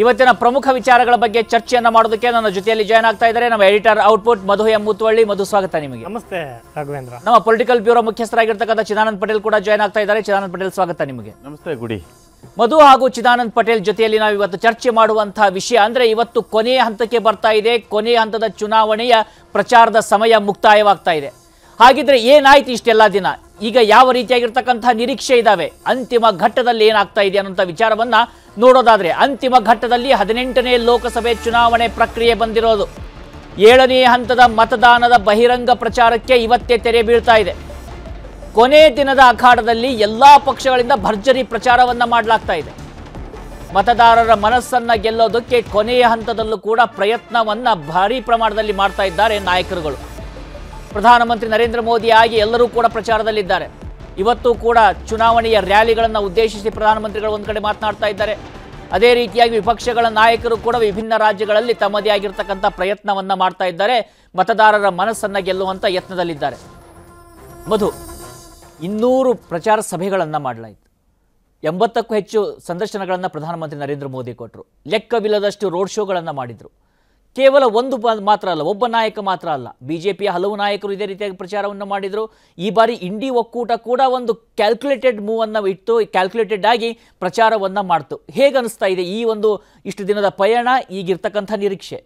ಇವತ್ತಿನ ಪ್ರಮುಖ ವಿಚಾರಗಳ ಬಗ್ಗೆ ಚರ್ಚೆಯನ್ನು ಮಾಡೋದಕ್ಕೆ ನನ್ನ ಜೊತೆಯಲ್ಲಿ ಜಾಯ್ನ್ ಆಗ್ತಾ ಇದ್ದಾರೆ ನಮ್ಮ ಎಡಿಟರ್ ಔಟ್ಪುಟ್ ಮಧು ಎಂ ಮುತ್ತುವಳ್ಳಿ. ಮಧು, ಸ್ವಾಗತ ನಿಮಗೆ. ನಮಸ್ತೆ ರಾಘವೇಂದ್ರ. ನಮ್ಮ ಪೊಲಿಟಿಕಲ್ ಬ್ಯೂರೋ ಮುಖ್ಯಸ್ಥರಾಗಿರ್ತಕ್ಕಂಥ ಚಿದಾನಂದ್ ಪಟೇಲ್ ಕೂಡ ಜಾಯ್ನ್ ಆಗ್ತಾ ಇದ್ದಾರೆ. ಚಿದಾನಂದ್ ಪಟೇಲ್, ಸ್ವಾಗತ ನಿಮಗೆ. ನಮಸ್ತೆ ಗುಡಿ. ಮಧು ಹಾಗೂ ಚಿದಾನಂದ್ ಪಟೇಲ್ ಜೊತೆಯಲ್ಲಿ ನಾವು ಇವತ್ತು ಚರ್ಚೆ ಮಾಡುವಂತಹ ವಿಷಯ ಅಂದ್ರೆ ಇವತ್ತು ಕೊನೆಯ ಹಂತಕ್ಕೆ ಬರ್ತಾ ಇದೆ. ಕೊನೆಯ ಹಂತದ ಚುನಾವಣೆಯ ಪ್ರಚಾರದ ಸಮಯ ಮುಕ್ತಾಯವಾಗ್ತಾ ಇದೆ. ಹಾಗಿದ್ರೆ ಏನಾಯ್ತು ಇಷ್ಟೆಲ್ಲ ದಿನ? ಈಗ ಯಾವ ರೀತಿಯಾಗಿರ್ತಕ್ಕಂತಹ ನಿರೀಕ್ಷೆ ಇದಾವೆ? ಅಂತಿಮ ಘಟ್ಟದಲ್ಲಿ ಏನಾಗ್ತಾ ಇದೆ ಅನ್ನೋಂಥ ವಿಚಾರವನ್ನ ನೋಡೋದಾದ್ರೆ, ಅಂತಿಮ ಘಟ್ಟದಲ್ಲಿ 18ನೇ ಲೋಕಸಭೆ ಚುನಾವಣೆ ಪ್ರಕ್ರಿಯೆ ಬಂದಿರೋದು. 7ನೇ ಹಂತದ ಮತದಾನದ ಬಹಿರಂಗ ಪ್ರಚಾರಕ್ಕೆ ಇವತ್ತೇ ತೆರೆ ಬೀಳ್ತಾ ಇದೆ. ಕೊನೆ ದಿನದ ಅಖಾಡದಲ್ಲಿ ಎಲ್ಲಾ ಪಕ್ಷಗಳಿಂದ ಭರ್ಜರಿ ಪ್ರಚಾರವನ್ನ ಮಾಡಲಾಗ್ತಾ ಇದೆ. ಮತದಾರರ ಮನಸ್ಸನ್ನ ಗೆಲ್ಲೋದಕ್ಕೆ ಕೊನೆಯ ಹಂತದಲ್ಲೂ ಕೂಡ ಪ್ರಯತ್ನವನ್ನ ಭಾರಿ ಪ್ರಮಾಣದಲ್ಲಿ ಮಾಡ್ತಾ ಇದ್ದಾರೆ ನಾಯಕರುಗಳು. ಪ್ರಧಾನಮಂತ್ರಿ ನರೇಂದ್ರ ಮೋದಿ ಆಗಿ ಎಲ್ಲರೂ ಕೂಡ ಪ್ರಚಾರದಲ್ಲಿದ್ದಾರೆ. ಇವತ್ತು ಕೂಡ ಚುನಾವಣೆಯ ರ್ಯಾಲಿಗಳನ್ನು ಉದ್ದೇಶಿಸಿ ಪ್ರಧಾನಮಂತ್ರಿಗಳು ಒಂದು ಕಡೆ ಮಾತನಾಡ್ತಾ ಇದ್ದಾರೆ. ಅದೇ ರೀತಿಯಾಗಿ ವಿಪಕ್ಷಗಳ ನಾಯಕರು ಕೂಡ ವಿಭಿನ್ನ ರಾಜ್ಯಗಳಲ್ಲಿ ತಮ್ಮದೇ ಆಗಿರ್ತಕ್ಕಂಥ ಪ್ರಯತ್ನವನ್ನ ಮಾಡ್ತಾ ಇದ್ದಾರೆ. ಮತದಾರರ ಮನಸ್ಸನ್ನ ಗೆಲ್ಲುವಂತ ಯತ್ನದಲ್ಲಿದ್ದಾರೆ. ಮಧು, 200 ಪ್ರಚಾರ ಸಭೆಗಳನ್ನು ಮಾಡಲಾಯಿತು. 80ಕ್ಕೂ ಹೆಚ್ಚು ಸಂದರ್ಶನಗಳನ್ನು ಪ್ರಧಾನಮಂತ್ರಿ ನರೇಂದ್ರ ಮೋದಿ ಕೊಟ್ಟರು. ಲೆಕ್ಕವಿಲ್ಲದಷ್ಟು ರೋಡ್ ಶೋಗಳನ್ನು ಮಾಡಿದರು. ಕೇವಲ ಒಂದು ಮಾತ್ರ ಅಲ್ಲ, ಒಬ್ಬ ನಾಯಕ ಮಾತ್ರ ಅಲ್ಲ, ಬಿಜೆಪಿಯ ಹಲವು ನಾಯಕರು ಇದೇ ರೀತಿಯಾಗಿ ಪ್ರಚಾರವನ್ನು ಮಾಡಿದರು. ಈ ಬಾರಿ ಇಂಡಿ ಒಕ್ಕೂಟ ಕೂಡ ಒಂದು ಕ್ಯಾಲ್ಕುಲೇಟೆಡ್ ಮೂವ್ ಅನ್ನು ಇಟ್ಟು ಕ್ಯಾಲ್ಕುಲೇಟೆಡ್ ಆಗಿ ಪ್ರಚಾರವನ್ನು ಮಾಡ್ತು. ಹೇಗೆ ಅನಿಸ್ತಾ ಇದೆ ಈ ಒಂದು ಇಷ್ಟು ದಿನದ ಪಯಣ, ಈಗಿರ್ತಕ್ಕಂಥ ನಿರೀಕ್ಷೆ?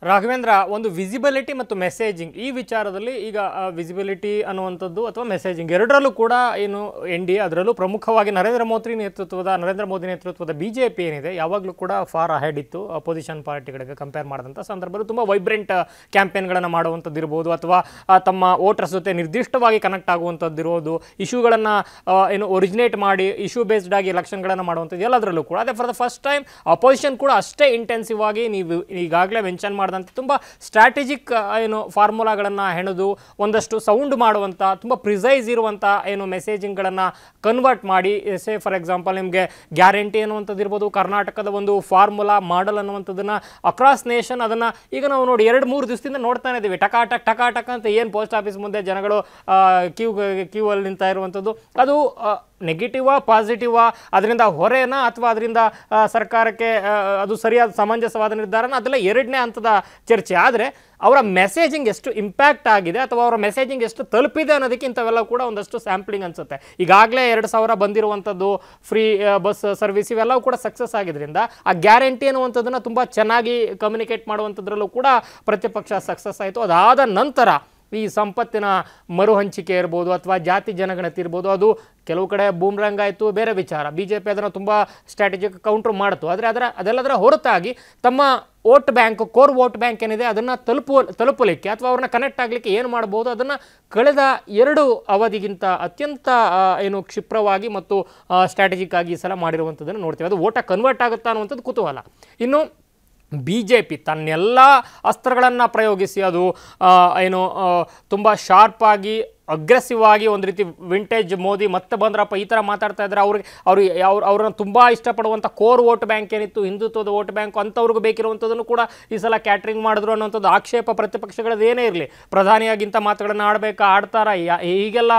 ರಾಘವೇಂದ್ರ, ಒಂದು ವಿಸಿಬಿಲಿಟಿ ಮತ್ತು ಮೆಸೇಜಿಂಗ್ ಈ ವಿಚಾರದಲ್ಲಿ ಈಗ ವಿಸಿಬಿಲಿಟಿ ಅನ್ನುವಂಥದ್ದು ಅಥವಾ ಮೆಸೇಜಿಂಗ್ ಎರಡರಲ್ಲೂ ಕೂಡ ಏನು NDA, ಅದರಲ್ಲೂ ಪ್ರಮುಖವಾಗಿ ನರೇಂದ್ರ ಮೋದಿ ನೇತೃತ್ವದ BJP ಏನಿದೆ ಯಾವಾಗಲೂ ಕೂಡ ಫಾರ್ ಅಹೆಡ್ ಇತ್ತು ಅಪೋಸಿಷನ್ ಪಾರ್ಟಿಗಳಿಗೆ ಕಂಪೇರ್ ಮಾಡಿದಂಥ ಸಂದರ್ಭದಲ್ಲಿ. ತುಂಬ ವೈಬ್ರೆಂಟ್ ಕ್ಯಾಂಪೇನ್ಗಳನ್ನು ಮಾಡುವಂಥದ್ದು ಇರ್ಬೋದು, ಅಥವಾ ತಮ್ಮ ವೋಟರ್ಸ್ ಜೊತೆ ನಿರ್ದಿಷ್ಟವಾಗಿ ಕನೆಕ್ಟ್ ಆಗುವಂಥದ್ದಿರ್ಬೋದು, ಇಶ್ಯೂಗಳನ್ನು ಏನು ಒರಿಜಿನೇಟ್ ಮಾಡಿ ಇಶ್ಯೂ ಬೇಸ್ಡ್ ಆಗಿ ಎಲೆಕ್ಷನ್ಗಳನ್ನು ಮಾಡುವಂಥದ್ದು ಎಲ್ಲದರಲ್ಲೂ ಕೂಡ. ಅದೇ for the first time opposition ಕೂಡ ಅಷ್ಟೇ ಇಂಟೆನ್ಸಿವ್ ಆಗಿ ನೀವು ಈಗಾಗಲೇ ಮೆನ್ಷನ್ ಮಾಡಿದಂತೆ ತುಂಬ ಸ್ಟ್ರಾಟಜಿಕ್ ಏನು ಫಾರ್ಮುಲಾಗಳನ್ನು ಹೆಣೆದು ಒಂದಷ್ಟು ಸೌಂಡ್ ಮಾಡುವಂಥ, ತುಂಬ ಪ್ರಿಸೈಸ್ ಇರುವಂಥ ಏನು ಮೆಸೇಜಿಂಗ್ಗಳನ್ನು ಕನ್ವರ್ಟ್ ಮಾಡಿ, ಸೇ ಫಾರ್ ಎಕ್ಸಾಂಪಲ್ ನಿಮಗೆ ಗ್ಯಾರಂಟಿ ಅನ್ನುವಂಥದ್ದು ಇರ್ಬೋದು, ಕರ್ನಾಟಕದ ಒಂದು ಫಾರ್ಮುಲಾ ಮಾಡಲ್ ಅನ್ನುವಂಥದ್ದನ್ನು ಅಕ್ರಾಸ್ ನೇಷನ್ ಅದನ್ನು ಈಗ ನಾವು ನೋಡಿ 2-3 ದಿವಸದಿಂದ ನೋಡ್ತಾನೆ ಇದ್ದೀವಿ. ಟಕಾಟಕ್ ಅಂತ ಏನು ಪೋಸ್ಟ್ ಆಫೀಸ್ ಮುಂದೆ ಜನಗಳು ಕ್ಯೂ ಅಲ್ಲಿ ನಿಂತ ಇರುವಂಥದ್ದು, ಅದು ನೆಗೆಟಿವಾ ಪಾಸಿಟಿವಾ, ಅದರಿಂದ ಹೊರೆನ ಅಥವಾ ಅದರಿಂದ ಸರ್ಕಾರಕ್ಕೆ ಅದು ಸರಿಯಾದ ಸಮಂಜಸವಾದ ನಿರ್ಧಾರನ, ಅದೆಲ್ಲ 2ನೇ ಹಂತದ ಚರ್ಚೆ. ಆದರೆ ಅವರ ಮೆಸೇಜಿಂಗ್ ಎಷ್ಟು ಇಂಪ್ಯಾಕ್ಟ್ ಆಗಿದೆ ಅಥವಾ ಅವರ ಮೆಸೇಜಿಂಗ್ ಎಷ್ಟು ತಲುಪಿದೆ ಅನ್ನೋದಕ್ಕೆ ಇಂಥವೆಲ್ಲ ಕೂಡ ಒಂದಷ್ಟು ಸ್ಯಾಂಪ್ಲಿಂಗ್ ಅನಿಸುತ್ತೆ. ಈಗಾಗಲೇ 2000 ಬಂದಿರುವಂಥದ್ದು ಫ್ರೀ ಬಸ್ ಸರ್ವಿಸ್ ಇವೆಲ್ಲವೂ ಕೂಡ ಸಕ್ಸಸ್ ಆಗಿದ್ದರಿಂದ ಆ ಗ್ಯಾರಂಟಿ ಅನ್ನುವಂಥದ್ದನ್ನು ತುಂಬ ಚೆನ್ನಾಗಿ ಕಮ್ಯುನಿಕೇಟ್ ಮಾಡುವಂಥದ್ರಲ್ಲೂ ಕೂಡ ಪ್ರತಿಪಕ್ಷ ಸಕ್ಸಸ್ ಆಯಿತು. ಅದಾದ ನಂತರ ಈ ಸಂಪತ್ತಿನ ಮರು ಹಂಚಿಕೆ ಇರ್ಬೋದು ಅಥವಾ ಜಾತಿ ಜನಗಣತಿ ಇರ್ಬೋದು, ಅದು ಕೆಲವು ಕಡೆ ಬೂಮ್ರಂಗ್ ಆಯಿತು, ಬೇರೆ ವಿಚಾರ. BJP ಅದನ್ನು ತುಂಬ ಸ್ಟ್ರಾಟಜಿಕ್ ಕೌಂಟ್ರ್ ಮಾಡಿತು. ಆದರೆ ಅದೆಲ್ಲದರ ಹೊರತಾಗಿ ತಮ್ಮ vote bank, core vote bank ಏನಿದೆ ಅದನ್ನು ತಲುಪಲಿಕ್ಕೆ ಅಥವಾ ಅವ್ರನ್ನ ಕನೆಕ್ಟ್ ಆಗಲಿಕ್ಕೆ ಏನು ಮಾಡ್ಬೋದು, ಅದನ್ನು ಕಳೆದ 2 ಅವಧಿಗಿಂತ ಅತ್ಯಂತ ಏನು ಕ್ಷಿಪ್ರವಾಗಿ ಮತ್ತು ಸ್ಟ್ರಾಟಜಿಕ್ ಆಗಿ ಈ ಸಲ ಮಾಡಿರುವಂಥದ್ದನ್ನು ನೋಡ್ತೀವಿ. ಅದು ವೋಟ ಕನ್ವರ್ಟ್ ಆಗುತ್ತಾ ಅನ್ನುವಂಥದ್ದು ಕುತೂಹಲ. ಇನ್ನು BJP ತನ್ನೆಲ್ಲ ಅಸ್ತ್ರಗಳನ್ನು ಪ್ರಯೋಗಿಸಿ ಅದು ಏನು ತುಂಬ ಶಾರ್ಪಾಗಿ ಅಗ್ರೆಸಿವ್ ಆಗಿ ಒಂದು ರೀತಿ ವಿಂಟೇಜ್ ಮೋದಿ ಮತ್ತೆ ಬಂದ್ರಪ್ಪ ಈ ಥರ ಮಾತಾಡ್ತಾ ಇದ್ದಾರೆ. ಅವ್ರನ್ನ ತುಂಬ ಇಷ್ಟಪಡುವಂಥ ಕೋರ್ ವೋಟ್ ಬ್ಯಾಂಕ್ ಏನಿತ್ತು, ಹಿಂದುತ್ವದ ವೋಟ್ ಬ್ಯಾಂಕ್, ಅಂಥವ್ರಿಗೂ ಬೇಕಿರುವಂಥದ್ದನ್ನು ಕೂಡ ಈ ಸಲ ಕ್ಯಾಟ್ರಿಂಗ್ ಮಾಡಿದ್ರು ಅನ್ನೋಂಥದ್ದು ಆಕ್ಷೇಪ ಪ್ರತಿಪಕ್ಷಗಳದ್ದು ಏನೇ ಇರಲಿ. ಪ್ರಧಾನಿಯಾಗಿಂಥ ಮಾತುಗಳನ್ನು ಆಡ್ತಾರ ಹೀಗೆಲ್ಲ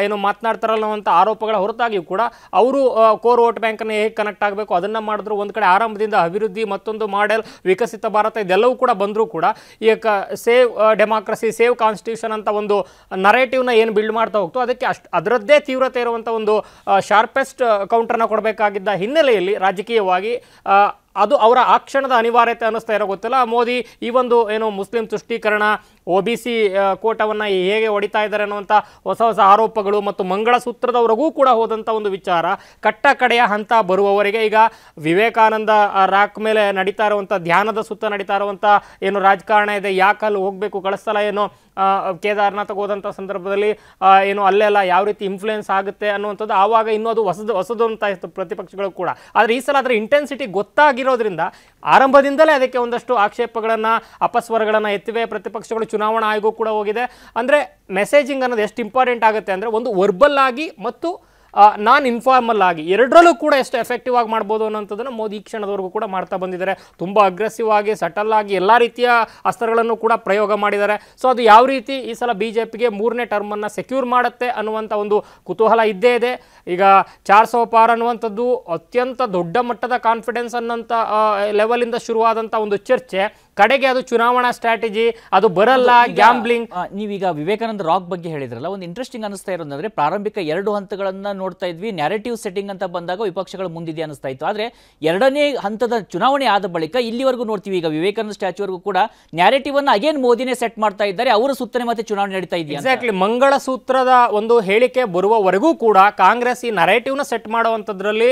ಏನು ಮಾತನಾಡ್ತಾರಲ್ಲ ಅನ್ನೋಂಥ ಆರೋಪಗಳ ಹೊರತಾಗಿಯೂ ಕೂಡ ಅವರು ಕೋರ್ ವೋಟ್ ಬ್ಯಾಂಕನ್ನು ಹೇಗೆ ಕನೆಕ್ಟ್ ಆಗಬೇಕು ಅದನ್ನು ಮಾಡಿದ್ರು. ಒಂದು ಕಡೆ ಆರಂಭದಿಂದ ಅಭಿವೃದ್ಧಿ, ಮತ್ತೊಂದು ಮಾಡೆಲ್, ವಿಕಸಿತ ಭಾರತ, ಇದೆಲ್ಲವೂ ಕೂಡ ಬಂದರೂ ಕೂಡ ಈ ಸೇವ್ ಡೆಮಾಕ್ರಸಿ, ಸೇವ್ ಕಾನ್ಸ್ಟಿಟ್ಯೂಷನ್ ಅಂತ ಒಂದು ನರೇಟಿವ್ನ ಏನು ಬಿಲ್ಡ್ ಮಾಡ್ತಾ ಹೋಗ್ತು, ಅದಕ್ಕೆ ಅದರದ್ದೇ ತೀವ್ರತೆ ಇರುವಂಥ ಒಂದು ಶಾರ್ಪೆಸ್ಟ್ ಕೌಂಟರ್ನ ಕೊಡಬೇಕಾಗಿದ್ದ ಹಿನ್ನೆಲೆಯಲ್ಲಿ ರಾಜಕೀಯವಾಗಿ ಅದು ಅವರ ಆ ಕ್ಷಣದ ಅನಿವಾರ್ಯತೆ ಅನ್ನಿಸ್ತಾ ಇರೋ ಗೊತ್ತಿಲ್ಲ. ಮೋದಿ ಈ ಒಂದು ಏನು ಮುಸ್ಲಿಂ ತುಷ್ಟೀಕರಣ, OBC ಕೋಟವನ್ನು ಹೇಗೆ ಹೊಡಿತಾ ಇದ್ದಾರೆ ಅನ್ನುವಂಥ ಹೊಸ ಆರೋಪಗಳು ಮತ್ತು ಮಂಗಳಸೂತ್ರದವರೆಗೂ ಕೂಡ ಹೋದಂಥ ಒಂದು ವಿಚಾರ ಕಟ್ಟ ಕಡೆಯ ಹಂತ ಬರುವವರೆಗೆ ಈಗ ವಿವೇಕಾನಂದ ರಾಕ್ ಮೇಲೆ ನಡೀತಾ ಇರುವಂಥ, ಧ್ಯಾನದ ಸುತ್ತ ನಡೀತಾ ಇರುವಂಥ ಏನು ರಾಜಕಾರಣ ಇದೆ, ಯಾಕಲ್ಲಿ ಹೋಗಬೇಕು, ಕಳಿಸ್ತಲ ಏನು ಕೇದಾರ್ನಾಥಕ್ಕೆ ಹೋದಂಥ ಸಂದರ್ಭದಲ್ಲಿ ಏನು ಅಲ್ಲೆಲ್ಲ ಯಾವ ರೀತಿ ಇನ್ಫ್ಲುಯೆನ್ಸ್ ಆಗುತ್ತೆ ಅನ್ನುವಂಥದ್ದು ಆವಾಗ ಇನ್ನೂ ಅದು ಹೊಸದು ಅಂತ ಇತ್ತು ಪ್ರತಿಪಕ್ಷಗಳು ಕೂಡ. ಆದರೆ ಈ ಸಲ ಅದರ ಇಂಟೆನ್ಸಿಟಿ ಗೊತ್ತಾಗಿರೋದ್ರಿಂದ ಆರಂಭದಿಂದಲೇ ಅದಕ್ಕೆ ಒಂದಷ್ಟು ಆಕ್ಷೇಪಗಳನ್ನು, ಅಪಸ್ವರಗಳನ್ನು ಎತ್ತಿವೆ ಪ್ರತಿಪಕ್ಷಗಳು. ಚುನಾವಣಾ ಆಯೋಗ ಕೂಡ ಹೋಗಿದೆ. ಅಂದರೆ ಮೆಸೇಜಿಂಗ್ ಅನ್ನೋದು ಎಷ್ಟು ಇಂಪಾರ್ಟೆಂಟ್ ಆಗುತ್ತೆ ಅಂದರೆ, ಒಂದು ವರ್ಬಲ್ ಆಗಿ ಮತ್ತು ನಾನ್ ಇನ್ಫಾರ್ಮಲ್ ಆಗಿ ಎರಡರಲ್ಲೂ ಕೂಡ ಎಷ್ಟು ಎಫೆಕ್ಟಿವ್ ಆಗಿ ಮಾಡ್ಬೋದು ಅನ್ನೋಂಥದ್ದನ್ನು ಮೋದಿ ಈ ಕ್ಷಣದವರೆಗೂ ಕೂಡ ಮಾಡ್ತಾ ಬಂದಿದ್ದಾರೆ. ತುಂಬ ಅಗ್ರೆಸಿವ್ ಆಗಿ ಸಟಲ್ ಆಗಿ ಎಲ್ಲ ರೀತಿಯ ಅಸ್ತ್ರಗಳನ್ನು ಕೂಡ ಪ್ರಯೋಗ ಮಾಡಿದ್ದಾರೆ. ಸೊ ಅದು ಯಾವ ರೀತಿ ಈ ಸಲ ಬಿಜೆಪಿಗೆ 3ನೇ ಟರ್ಮನ್ನು ಸೆಕ್ಯೂರ್ ಮಾಡುತ್ತೆ ಅನ್ನುವಂಥ ಒಂದು ಕುತೂಹಲ ಇದ್ದೇ ಇದೆ. ಈಗ 400 ಪಾರ್ ಅನ್ನುವಂಥದ್ದು ಅತ್ಯಂತ ದೊಡ್ಡ ಮಟ್ಟದ ಕಾನ್ಫಿಡೆನ್ಸ್ ಅನ್ನೋಂಥ ಲೆವೆಲಿಂದ ಶುರುವಾದಂಥ ಒಂದು ಚರ್ಚೆ ಕಡೆಗೆ ಅದು ಚುನಾವಣಾ ಸ್ಟ್ರಾಟಜಿ, ಅದು ಬರಲ್ಲ, ಗ್ಯಾಂಬ್ಲಿಂಗ್. ನೀವೀಗ ವಿವೇಕಾನಂದ ರಾಕ್ ಬಗ್ಗೆ ಹೇಳಿದ್ರಲ್ಲ, ಒಂದು ಇಂಟ್ರೆಸ್ಟಿಂಗ್ ಅನಿಸ್ತಾ ಇರೋದಂದ್ರೆ ಪ್ರಾರಂಭಿಕ 2 ಹಂತಗಳನ್ನ ನೋಡ್ತಾ ಇದ್ವಿ. ನ್ಯಾರೇಟಿವ್ ಸೆಟ್ಟಿಂಗ್ ಅಂತ ಬಂದಾಗ ವಿಪಕ್ಷಗಳು ಮುಂದಿದೆ ಅನಿಸ್ತಾ ಇತ್ತು. ಆದ್ರೆ 2ನೇ ಹಂತದ ಚುನಾವಣೆ ಆದ ಬಳಿಕ ಇಲ್ಲಿವರೆಗೂ ನೋಡ್ತೀವಿ, ಈಗ ವಿವೇಕಾನಂದ ಸ್ಟ್ಯಾಚ್ಯೂವರೆಗೂ ಕೂಡ ನ್ಯಾರೇಟಿವ್ ಅನ್ನ ಅಗೇನ್ ಮೋದಿನೇ ಸೆಟ್ ಮಾಡ್ತಾ ಇದ್ದಾರೆ. ಅವರ ಸುತ್ತನೆ ಮತ್ತೆ ಚುನಾವಣೆ ನಡೀತಾ ಇದೆಯಾ? ಎಕ್ಸಾಕ್ಟ್ಲಿ. ಮಂಗಳಸೂತ್ರದ ಒಂದು ಹೇಳಿಕೆ ಬರುವವರೆಗೂ ಕೂಡ ಕಾಂಗ್ರೆಸ್ ಈ ನರೇಟಿವ್ನ ಸೆಟ್ ಮಾಡುವಂಥದ್ರಲ್ಲಿ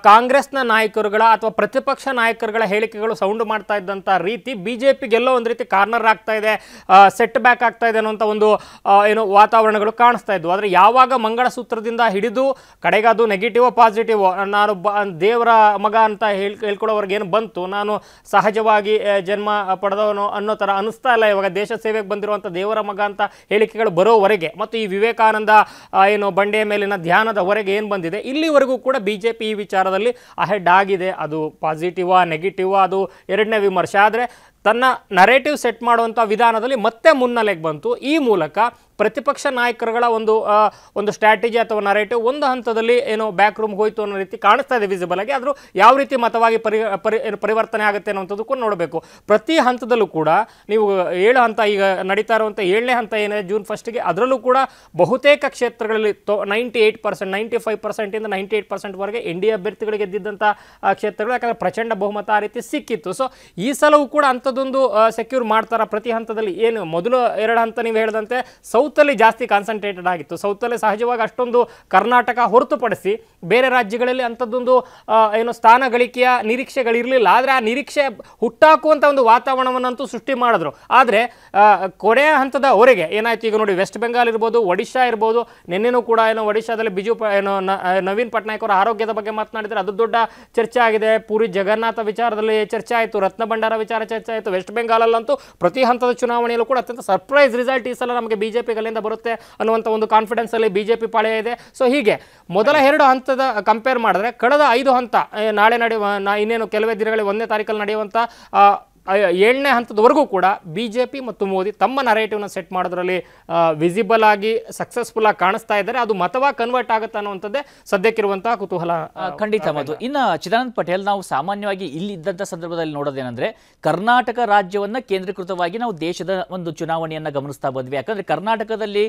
ಕಾಂಗ್ರೆಸ್ನ ನಾಯಕರುಗಳ ಅಥವಾ ಪ್ರತಿಪಕ್ಷ ನಾಯಕರುಗಳ ಹೇಳಿಕೆಗಳು ಸೌಂಡ್ ಮಾಡ್ತಾ ಇದ್ದಂಥ ರೀತಿ ಬಿಜೆಪಿಗೆಲ್ಲೋ ಒಂದು ರೀತಿ ಕಾರ್ನರ್ ಆಗ್ತಾ ಇದೆ, ಸೆಟ್ ಬ್ಯಾಕ್ ಆಗ್ತಾ ಇದೆ ಅನ್ನೋಂಥ ಒಂದು ಏನು ವಾತಾವರಣಗಳು ಕಾಣಿಸ್ತಾ ಇದ್ವು. ಆದರೆ ಯಾವಾಗ ಮಂಗಳಸೂತ್ರದಿಂದ ಹಿಡಿದು ಕಡೆಗೆ ಅದು ನೆಗೆಟಿವ್ ಪಾಸಿಟಿವ್, ನಾನು ದೇವರ ಮಗ ಅಂತ ಹೇಳ್ಕೊಳ್ಳೋವರೆಗೆ ಏನು ಬಂತು, ನಾನು ಸಹಜವಾಗಿ ಜನ್ಮ ಪಡೆದವನು ಅನ್ನೋ ಥರ ಅನಿಸ್ತಾ ಇಲ್ಲ. ಇವಾಗ ದೇಶ ಸೇವೆಗೆ ಬಂದಿರುವಂಥ ದೇವರ ಮಗ ಅಂತ ಹೇಳಿಕೆಗಳು ಬರೋವರೆಗೆ ಮತ್ತು ಈ ವಿವೇಕಾನಂದ ಏನು ಬಂಡೆಯ ಮೇಲಿನ ಧ್ಯಾನದವರೆಗೆ ಏನು ಬಂದಿದೆ, ಇಲ್ಲಿವರೆಗೂ ಕೂಡ ಬಿಜೆಪಿ ಈ ವಿಚಾರದಲ್ಲಿ ಅಹೆಡ್ ಆಗಿದೆ. ಅದು ಪಾಸಿಟಿವಾ ನೆಗೆಟಿವಾ ಅದು ಎರಡನೇ ವಿಮರ್ಶೆ. ಆದರೆ ತನ್ನ ನರೇಟಿವ್ ಸೆಟ್ ಮಾಡುವಂಥ ವಿಧಾನದಲ್ಲಿ ಮತ್ತೆ ಮುನ್ನೆಲೆಗೆ ಬಂತು. ಈ ಮೂಲಕ ಪ್ರತಿಪಕ್ಷ ನಾಯಕರುಗಳ ಒಂದು ಸ್ಟ್ರಾಟಜಿ ಅಥವಾ ನರೇಟಿವ್ ಒಂದು ಹಂತದಲ್ಲಿ ಏನೋ ಬ್ಯಾಕ್ ರೂಮ್ ಹೋಯಿತು ಅನ್ನೋ ರೀತಿ ಕಾಣಿಸ್ತಾ ಇದೆ ವಿಸಿಬಲ್ ಆಗಿ. ಆದರೂ ಯಾವ ರೀತಿ ಮತವಾಗಿ ಪರಿವರ್ತನೆ ಆಗುತ್ತೆ ಅನ್ನೋಂಥದ್ದು ಕೂಡ ನೋಡಬೇಕು. ಪ್ರತಿ ಹಂತದಲ್ಲೂ ಕೂಡ ನೀವು 7 ಹಂತ ಈಗ ನಡೀತಾ ಇರುವಂಥ 7ನೇ ಹಂತ ಏನಿದೆ ಜೂನ್ 1ಗೆ, ಅದರಲ್ಲೂ ಕೂಡ ಬಹುತೇಕ ಕ್ಷೇತ್ರಗಳಲ್ಲಿ 98%, 95%ಇಂದ 98%ವರೆಗೆ NDA ಅಭ್ಯರ್ಥಿಗಳಿಗೆ ಗೆದ್ದಿದ್ದಂಥ ಕ್ಷೇತ್ರಗಳು, ಯಾಕಂದರೆ ಪ್ರಚಂಡ ಬಹುಮತ ಆ ರೀತಿ ಸಿಕ್ಕಿತ್ತು. ಸೊ ಈ ಸಲವೂ ಕೂಡ ಅಂಥದ್ದೊಂದು ಸೆಕ್ಯೂರ್ ಮಾಡ್ತಾರ ಪ್ರತಿ ಹಂತದಲ್ಲಿ. ಏನು ಮೊದಲು 2 ಹಂತ ನೀವು ಹೇಳಿದಂತೆ ಸೌತಲ್ಲಿ ಜಾಸ್ತಿ ಕಾನ್ಸಂಟ್ರೇಟೆಡ್ ಆಗಿತ್ತು. ಸೌತಲ್ಲಿ ಸಹಜವಾಗಿ ಅಷ್ಟೊಂದು ಕರ್ನಾಟಕ ಹೊರತುಪಡಿಸಿ ಬೇರೆ ರಾಜ್ಯಗಳಲ್ಲಿ ಅಂಥದ್ದೊಂದು ಏನು ಸ್ಥಾನ ಗಳಿಕೆಯ ನಿರೀಕ್ಷೆಗಳಿರಲಿಲ್ಲ. ಆದರೆ ಆ ನಿರೀಕ್ಷೆ ಹುಟ್ಟಾಕುವಂಥ ಒಂದು ವಾತಾವರಣವನ್ನಂತೂ ಸೃಷ್ಟಿ ಮಾಡಿದ್ರು. ಆದರೆ ಕೊನೆಯ ಹಂತದವರೆಗೆ ಏನಾಯ್ತು, ಈಗ ನೋಡಿ ವೆಸ್ಟ್ ಬೆಂಗಾಲ್ ಇರ್ಬೋದು, ಒಡಿಶಾ ಇರ್ಬೋದು, ನಿನ್ನೆನೂ ಕೂಡ ಏನೋ ಒಡಿಶಾದಲ್ಲಿ ನವೀನ್ ಪಟ್ನಾಯಕ್ ಅವರ ಆರೋಗ್ಯದ ಬಗ್ಗೆ ಮಾತನಾಡಿದರೆ ಅದು ದೊಡ್ಡ ಚರ್ಚೆ ಆಗಿದೆ. ಪೂರಿ ಜಗನ್ನಾಥ ವಿಚಾರದಲ್ಲಿ ಚರ್ಚೆ ಆಯಿತು, ರತ್ನ ಭಂಡಾರ ವಿಚಾರ ಚರ್ಚೆ ಆಯಿತು. ವೆಸ್ಟ್ ಬೆಂಗಾಲಲ್ಲಂತೂ ಪ್ರತಿ ಹಂತದ ಚುನಾವಣೆಯಲ್ಲೂ ಕೂಡ ಅತ್ಯಂತ ಸರ್ಪ್ರೈಸ್ ರಿಸಲ್ಟ್ ಈ ಸಲ ನಮಗೆ ಬಿಜೆಪಿ ಅಲ್ಲಿಂದ ಬರುತ್ತೆ ಅನ್ನುವಂಥ ಒಂದು ಕಾನ್ಫಿಡೆನ್ಸ್ ಅಲ್ಲಿ ಬಿಜೆಪಿ ಪಾಳೆಯ ಇದೆ. ಸೊ ಹೀಗೆ ಮೊದಲ 2 ಹಂತದ ಕಂಪೇರ್ ಮಾಡಿದ್ರೆ ಕಳೆದ 5 ಹಂತ ನಾಳೆ ಇನ್ನೇನು ಕೆಲವೇ ದಿನಗಳಲ್ಲಿ 1ನೇ ತಾರೀಕಲ್ಲಿ ನಡೆಯುವಂಥ 7ನೇ ಹಂತದವರೆಗೂ ಕೂಡ ಬಿಜೆಪಿ ಮತ್ತು ಮೋದಿ ತಮ್ಮ ನರೇಟಿವ್ನ ಸೆಟ್ ಮಾಡೋದ್ರಲ್ಲಿ ವಿಸಿಬಲ್ ಆಗಿ ಸಕ್ಸಸ್ಫುಲ್ ಆಗಿ ಕಾಣಿಸ್ತಾ ಇದ್ದಾರೆ. ಅದು ಮತವಾಗಿ ಕನ್ವರ್ಟ್ ಆಗುತ್ತೆ ಅನ್ನುವಂಥದ್ದೇ ಸದ್ಯಕ್ಕಿರುವಂತಹ ಕುತೂಹಲ. ಖಂಡಿತ ಮಧು. ಇನ್ನು ಚಿದಾನಂದ ಪಟೇಲ್, ನಾವು ಸಾಮಾನ್ಯವಾಗಿ ಇಲ್ಲಿ ಇದ್ದಂಥ ಸಂದರ್ಭದಲ್ಲಿ ನೋಡೋದೇನೆಂದ್ರೆ ಕರ್ನಾಟಕ ರಾಜ್ಯವನ್ನ ಕೇಂದ್ರೀಕೃತವಾಗಿ ನಾವು ದೇಶದ ಒಂದು ಚುನಾವಣೆಯನ್ನ ಗಮನಿಸ್ತಾ ಬಂದ್ವಿ. ಯಾಕಂದ್ರೆ ಕರ್ನಾಟಕದಲ್ಲಿ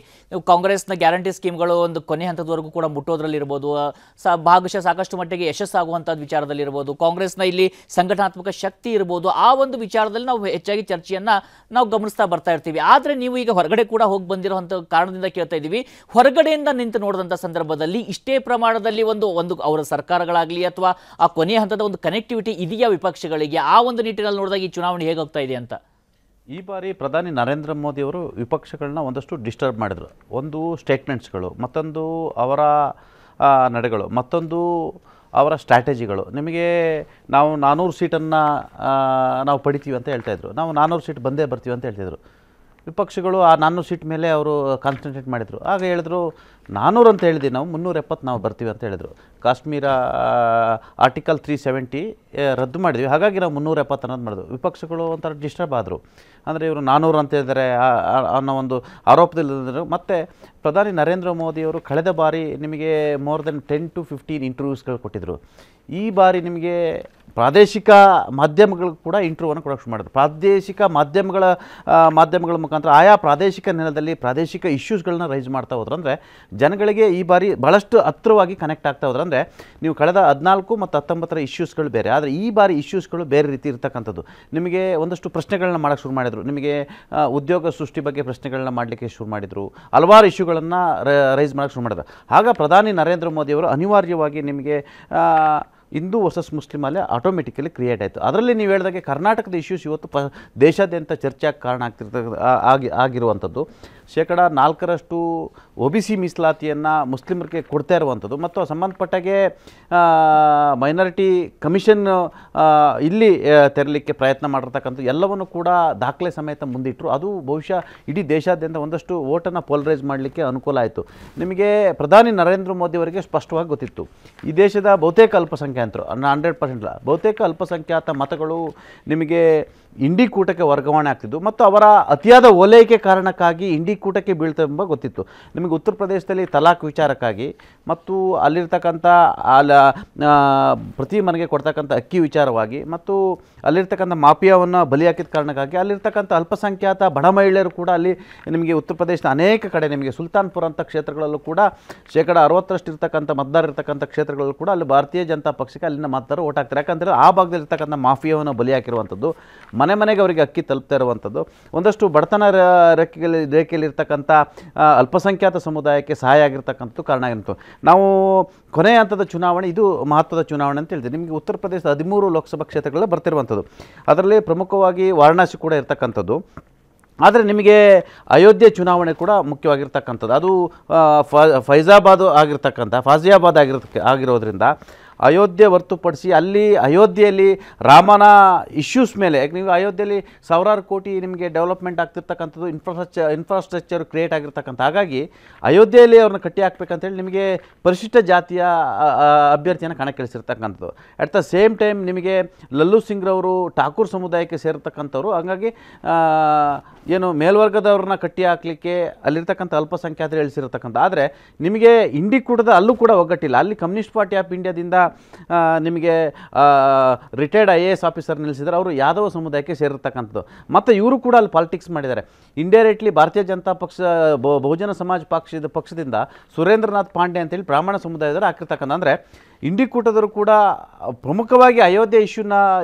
ಕಾಂಗ್ರೆಸ್ನ ಗ್ಯಾರಂಟಿ ಸ್ಕೀಮ್ಗಳು ಒಂದು ಕೊನೆ ಹಂತದವರೆಗೂ ಕೂಡ ಮುಟ್ಟೋದ್ರಲ್ಲಿ ಇರ್ಬೋದು, ಭಾಗಶಃ ಸಾಕಷ್ಟು ಮಟ್ಟಿಗೆ ಯಶಸ್ಸಾಗುವಂಥದ್ದು ವಿಚಾರದಲ್ಲಿ ಇರ್ಬೋದು, ಕಾಂಗ್ರೆಸ್ನ ಇಲ್ಲಿ ಸಂಘಟನಾತ್ಮಕ ಶಕ್ತಿ ಇರ್ಬೋದು, ಆ ಒಂದು ವಿಚಾರದಲ್ಲಿ ನಾವು ಹೆಚ್ಚಾಗಿ ಚರ್ಚೆಯನ್ನ ನಾವು ಗಮನಿಸ್ತಾ ಬರ್ತಾ ಇರ್ತೀವಿ. ಆದ್ರೆ ನೀವು ಈಗ ಹೊರಗಡೆ ಕೂಡ ಹೋಗಿ ಬಂದಿರುವಂತ ಕಾರಣದಿಂದ ಕೇಳ್ತಾ ಇದ್ದೀವಿ, ಹೊರಗಡೆಯಿಂದ ನಿಂತು ನೋಡಿದಂಥ ಸಂದರ್ಭದಲ್ಲಿ ಇಷ್ಟೇ ಪ್ರಮಾಣದಲ್ಲಿ ಒಂದು ಅವರ ಸರ್ಕಾರಗಳಾಗಲಿ ಅಥವಾ ಆ ಕೊನೆಯ ಹಂತದ ಒಂದು ಕನೆಕ್ಟಿವಿಟಿ ಇದೆಯಾ ವಿಪಕ್ಷಗಳಿಗೆ? ಆ ಒಂದು ನಿಟ್ಟಿನಲ್ಲಿ ನೋಡಿದಾಗ ಈ ಚುನಾವಣೆ ಹೇಗೆ ಹೋಗ್ತಾ ಇದೆ ಅಂತ. ಈ ಬಾರಿ ಪ್ರಧಾನಿ ನರೇಂದ್ರ ಮೋದಿ ಅವರು ವಿಪಕ್ಷಗಳನ್ನ ಒಂದಷ್ಟು ಡಿಸ್ಟರ್ಬ್ ಮಾಡಿದರು. ಒಂದು ಸ್ಟೇಟ್ಮೆಂಟ್ಸ್ಗಳು, ಮತ್ತೊಂದು ಅವರ ನಡೆಗಳು, ಮತ್ತೊಂದು ಅವರ ಸ್ಟ್ರಾಟಜಿಗಳು. ನಿಮಗೆ ನಾವು 400 ಸೀಟನ್ನು ನಾವು ಪಡಿತೀವಿ ಅಂತ ಹೇಳ್ತಾಯಿದ್ರು, ನಾವು 400 ಸೀಟ್ ಬಂದೇ ಬರ್ತೀವಿ ಅಂತ ಹೇಳ್ತಿದ್ರು. ವಿಪಕ್ಷಗಳು ಆ 400 ಸೀಟ್ ಮೇಲೆ ಅವರು ಕಾನ್ಸಂಟ್ರೇಟ್ ಮಾಡಿದರು. ಆಗ ಹೇಳಿದ್ರು 400 ಅಂತ ಹೇಳಿದ್ವಿ, ನಾವು 370 ನಾವು ಬರ್ತೀವಿ ಅಂತ ಹೇಳಿದರು. ಕಾಶ್ಮೀರ ಆರ್ಟಿಕಲ್ 370 ರದ್ದು ಮಾಡಿದ್ವಿ, ಹಾಗಾಗಿ ನಾವು 370 ಅನ್ನೋದು ಮಾಡಿದ್ವಿ. ವಿಪಕ್ಷಗಳು ಒಂಥರ ಡಿಸ್ಟರ್ಬ್ ಆದರು. ಅಂದರೆ ಇವರು 400 ಅಂತ ಹೇಳಿದರೆ ಅನ್ನೋ ಒಂದು ಆರೋಪದಲ್ಲಿ. ಮತ್ತು ಪ್ರಧಾನಿ ನರೇಂದ್ರ ಮೋದಿಯವರು ಕಳೆದ ಬಾರಿ ನಿಮಗೆ ಮೋರ್ ದೆನ್ 10 to 15 ಇಂಟರ್ವ್ಯೂಸ್ಗಳು ಕೊಟ್ಟಿದ್ದರು. ಈ ಬಾರಿ ನಿಮಗೆ ಪ್ರಾದೇಶಿಕ ಮಾಧ್ಯಮಗಳು ಕೂಡ ಇಂಟರ್ವ್ಯೂವನ್ನು ಕೊಡೋಕ್ಕೆ ಶುರು ಮಾಡಿದ್ರು. ಪ್ರಾದೇಶಿಕ ಮಾಧ್ಯಮಗಳ ಮುಖಾಂತರ ಆಯಾ ಪ್ರಾದೇಶಿಕ ನೆಲದಲ್ಲಿ ಪ್ರಾದೇಶಿಕ ಇಶ್ಯೂಸ್ಗಳನ್ನ ರೈಸ್ ಮಾಡ್ತಾ ಹೋದ್ರು. ಅಂದರೆ ಜನಗಳಿಗೆ ಈ ಬಾರಿ ಭಾಳಷ್ಟು ಹತ್ತಿರವಾಗಿ ಕನೆಕ್ಟ್ ಆಗ್ತಾ ಹೋದ್ರು. ಅಂದರೆ ನೀವು ಕಳೆದ 14 ಮತ್ತು 19ರ ಇಶ್ಯೂಸ್ಗಳು ಬೇರೆ, ಆದರೆ ಈ ಬಾರಿ ಇಶ್ಯೂಸ್ಗಳು ಬೇರೆ ರೀತಿ ಇರ್ತಕ್ಕಂಥದ್ದು. ನಿಮಗೆ ಒಂದಷ್ಟು ಪ್ರಶ್ನೆಗಳನ್ನ ಮಾಡೋಕ್ಕೆ ಶುರು ಮಾಡಿದರು. ನಿಮಗೆ ಉದ್ಯೋಗ ಸೃಷ್ಟಿ ಬಗ್ಗೆ ಪ್ರಶ್ನೆಗಳನ್ನ ಮಾಡಲಿಕ್ಕೆ ಶುರು ಮಾಡಿದರು. ಹಲವಾರು ಇಶ್ಯೂಗಳನ್ನು ರೈಸ್ ಮಾಡೋಕ್ಕೆ ಶುರು ಮಾಡಿದ್ರು. ಆಗ ಪ್ರಧಾನಿ ನರೇಂದ್ರ ಮೋದಿಯವರು ಅನಿವಾರ್ಯವಾಗಿ ನಿಮಗೆ ಹಿಂದೂ ವರ್ಸಸ್ ಮುಸ್ಲಿಮ್ ಅಲ್ಲೇ ಆಟೋಮೆಟಿಕಲಿ ಕ್ರಿಯೇಟ್ ಆಯಿತು. ಅದರಲ್ಲಿ ನೀವು ಹೇಳಿದಾಗೆ ಕರ್ನಾಟಕದ ಇಶ್ಯೂಸ್ ಇವತ್ತು ದೇಶಾದ್ಯಂತ ಚರ್ಚೆಗೆ ಕಾರಣ ಆಗಿರುವಂಥದ್ದು. 4% OBC ಮೀಸಲಾತಿಯನ್ನು ಮುಸ್ಲಿಮರಿಗೆ ಕೊಡ್ತಾ ಇರುವಂಥದ್ದು ಮತ್ತು ಸಂಬಂಧಪಟ್ಟಾಗೆ ಮೈನಾರಿಟಿ ಕಮಿಷನ್ ಇಲ್ಲಿ ತೆರಲಿಕ್ಕೆ ಪ್ರಯತ್ನ ಮಾಡಿರ್ತಕ್ಕಂಥ ಎಲ್ಲವನ್ನು ಕೂಡ ದಾಖಲೆ ಸಮೇತ ಮುಂದಿಟ್ಟರು. ಅದು ಬಹುಶಃ ಇಡೀ ದೇಶಾದ್ಯಂತ ಒಂದಷ್ಟು ವೋಟನ್ನು ಪೋಲರೈಸ್ ಮಾಡಲಿಕ್ಕೆ ಅನುಕೂಲ ಆಯಿತು. ನಿಮಗೆ ಪ್ರಧಾನಿ ನರೇಂದ್ರ ಮೋದಿ ಅವರಿಗೆ ಸ್ಪಷ್ಟವಾಗಿ ಗೊತ್ತಿತ್ತು, ಈ ದೇಶದ ಬಹುತೇಕ ಅಲ್ಪಸಂಖ್ಯಾತರು 100% ಬಹುತೇಕ ಅಲ್ಪಸಂಖ್ಯಾತ ಮತಗಳು ನಿಮಗೆ ಇಂಡಿ ಕೂಟಕ್ಕೆ ವರ್ಗಾವಣೆ ಆಗ್ತಿದ್ದು ಮತ್ತು ಅವರ ಅತಿಯಾದ ಓಲೈಕೆ ಕಾರಣಕ್ಕಾಗಿ ಇಂಡಿ ಕೂಟಕ್ಕೆ ಬೀಳ್ತೆಂಬ ಗೊತ್ತಿತ್ತು. ನಿಮಗೆ ಉತ್ತರ ಪ್ರದೇಶದಲ್ಲಿ ತಲಾಕ್ ವಿಚಾರಕ್ಕಾಗಿ ಮತ್ತು ಅಲ್ಲಿರ್ತಕ್ಕಂಥ ಪ್ರತಿ ಮನೆಗೆ ಕೊಡ್ತಕ್ಕಂಥ ಅಕ್ಕಿ ವಿಚಾರವಾಗಿ ಮತ್ತು ಅಲ್ಲಿರ್ತಕ್ಕಂಥ ಮಾಫಿಯಾವನ್ನು ಬಲಿ ಹಾಕಿದ ಕಾರಣಕ್ಕಾಗಿ ಅಲ್ಲಿರ್ತಕ್ಕಂಥ ಅಲ್ಪಸಂಖ್ಯಾತ ಬಡ ಮಹಿಳೆಯರು ಕೂಡ ಅಲ್ಲಿ ನಿಮಗೆ ಉತ್ತರ ಪ್ರದೇಶದ ಅನೇಕ ಕಡೆ ನಿಮಗೆ ಸುಲ್ತಾನ್ಪುರ ಅಂತ ಕ್ಷೇತ್ರಗಳಲ್ಲೂ ಕೂಡ 60% ಇರ್ತಕ್ಕಂಥ ಮತದಾರ ಇರ್ತಕ್ಕಂಥ ಕ್ಷೇತ್ರಗಳಲ್ಲೂ ಕೂಡ ಅಲ್ಲಿ ಭಾರತೀಯ ಜನತಾ ಪಕ್ಷಕ್ಕೆ ಅಲ್ಲಿನ ಮತದಾರರು ಓಟ್ ಹಾಕ್ತಾರೆ. ಯಾಕಂದರೆ ಆ ಭಾಗದಲ್ಲಿರ್ತಕ್ಕಂಥ ಮಾಫಿಯಾವನ್ನು ಬಲಿ ಹಾಕಿರುವಂಥದ್ದು, ಮನೆ ಮನೆಗೆ ಅವರಿಗೆ ಅಕ್ಕಿ ತಲುಪ್ತಾ ಇರುವಂಥದ್ದು, ಒಂದಷ್ಟು ಬಡತನ ರೇಖೆಯಲ್ಲಿರ್ತಕ್ಕಂಥ ಅಲ್ಪಸಂಖ್ಯಾತ ಸಮುದಾಯಕ್ಕೆ ಸಹಾಯ ಆಗಿರ್ತಕ್ಕಂಥದ್ದು ಕಾರಣ ಆಗಿತ್ತು. ನಾವು ಕೊನೆಯ ಹಂತದ ಚುನಾವಣೆ, ಇದು ಮಹತ್ವದ ಚುನಾವಣೆ ಅಂತ ಹೇಳ್ತೀವಿ. ನಿಮಗೆ ಉತ್ತರ ಪ್ರದೇಶದ 13 ಲೋಕಸಭಾ ಕ್ಷೇತ್ರಗಳಲ್ಲಿ ಬರ್ತಿರುವಂಥದ್ದು, ಅದರಲ್ಲಿ ಪ್ರಮುಖವಾಗಿ ವಾರಣಾಸಿ ಕೂಡ ಇರ್ತಕ್ಕಂಥದ್ದು. ಆದರೆ ನಿಮಗೆ ಅಯೋಧ್ಯೆ ಚುನಾವಣೆ ಕೂಡ ಮುಖ್ಯವಾಗಿರ್ತಕ್ಕಂಥದ್ದು. ಅದು ಫಾಜಿಯಾಬಾದ್ ಆಗಿರೋದ್ರಿಂದ ಅಯೋಧ್ಯೆ ಹೊರತುಪಡಿಸಿ ಅಲ್ಲಿ ಅಯೋಧ್ಯೆಯಲ್ಲಿ ರಾಮನ ಇಶ್ಯೂಸ್ ಮೇಲೆ, ನೀವು ಅಯೋಧ್ಯೆಯಲ್ಲಿ ಸಾವಿರಾರು ಕೋಟಿ ನಿಮಗೆ ಡೆವಲಪ್ಮೆಂಟ್ ಆಗ್ತಿರ್ತಕ್ಕಂಥದ್ದು, ಇನ್ಫ್ರಾಸ್ಟ್ರಕ್ಚರ್ ಕ್ರಿಯೇಟ್ ಆಗಿರ್ತಕ್ಕಂಥ, ಹಾಗಾಗಿ ಅಯೋಧ್ಯೆಯಲ್ಲಿ ಅವ್ರನ್ನ ಕಟ್ಟಿ ಹಾಕ್ಬೇಕಂತೇಳಿ ನಿಮಗೆ ಪರಿಶಿಷ್ಟ ಜಾತಿಯ ಅಭ್ಯರ್ಥಿಯನ್ನು ಕಣಕ್ಕಿಳಿಸಿರ್ತಕ್ಕಂಥದ್ದು. ಅಟ್ ದ ಸೇಮ್ ಟೈಮ್ ನಿಮಗೆ ಲಲ್ಲು ಸಿಂಗ್ರವರು ಠಾಕೂರ್ ಸಮುದಾಯಕ್ಕೆ ಸೇರಿರ್ತಕ್ಕಂಥವ್ರು, ಹಾಗಾಗಿ ಏನು ಮೇಲ್ವರ್ಗದವ್ರನ್ನ ಕಟ್ಟಿ ಹಾಕಲಿಕ್ಕೆ ಅಲ್ಲಿರ್ತಕ್ಕಂಥ ಅಲ್ಪಸಂಖ್ಯಾತರು ಇಳಿಸಿರ್ತಕ್ಕಂಥ. ಆದರೆ ನಿಮಗೆ ಇಂಡಿ ಕೂಟದ ಅಲ್ಲೂ ಕೂಡ ಒಗ್ಗಟ್ಟಿಲ್ಲ. ಅಲ್ಲಿ ಕಮ್ಯುನಿಸ್ಟ್ ಪಾರ್ಟಿ ಆಫ್ ಇಂಡಿಯಾದಿಂದ ನಿಮಗೆ ರಿಟೈರ್ಡ್ IAS ಆಫೀಸರ್ ನಿಲ್ಲಿಸಿದರೆ ಅವರು ಯಾದವ ಸಮುದಾಯಕ್ಕೆ ಸೇರಿರ್ತಕ್ಕಂಥದ್ದು. ಮತ್ತು ಇವರು ಕೂಡ ಅಲ್ಲಿ ಪಾಲಿಟಿಕ್ಸ್ ಮಾಡಿದ್ದಾರೆ. ಇಂಡೈರೆಕ್ಟ್ಲಿ ಭಾರತೀಯ ಜನತಾ ಪಕ್ಷ ಬಹುಜನ ಸಮಾಜ ಪಕ್ಷದಿಂದ ಸುರೇಂದ್ರನಾಥ್ ಪಾಂಡೆ ಅಂತೇಳಿ ಬ್ರಾಹ್ಮಣ ಸಮುದಾಯದವರು ಹಾಕಿರ್ತಕ್ಕಂಥ. ಅಂದರೆ ಇಂಡಿ ಕೂಟದರು ಕೂಡ ಪ್ರಮುಖವಾಗಿ ಅಯೋಧ್ಯೆ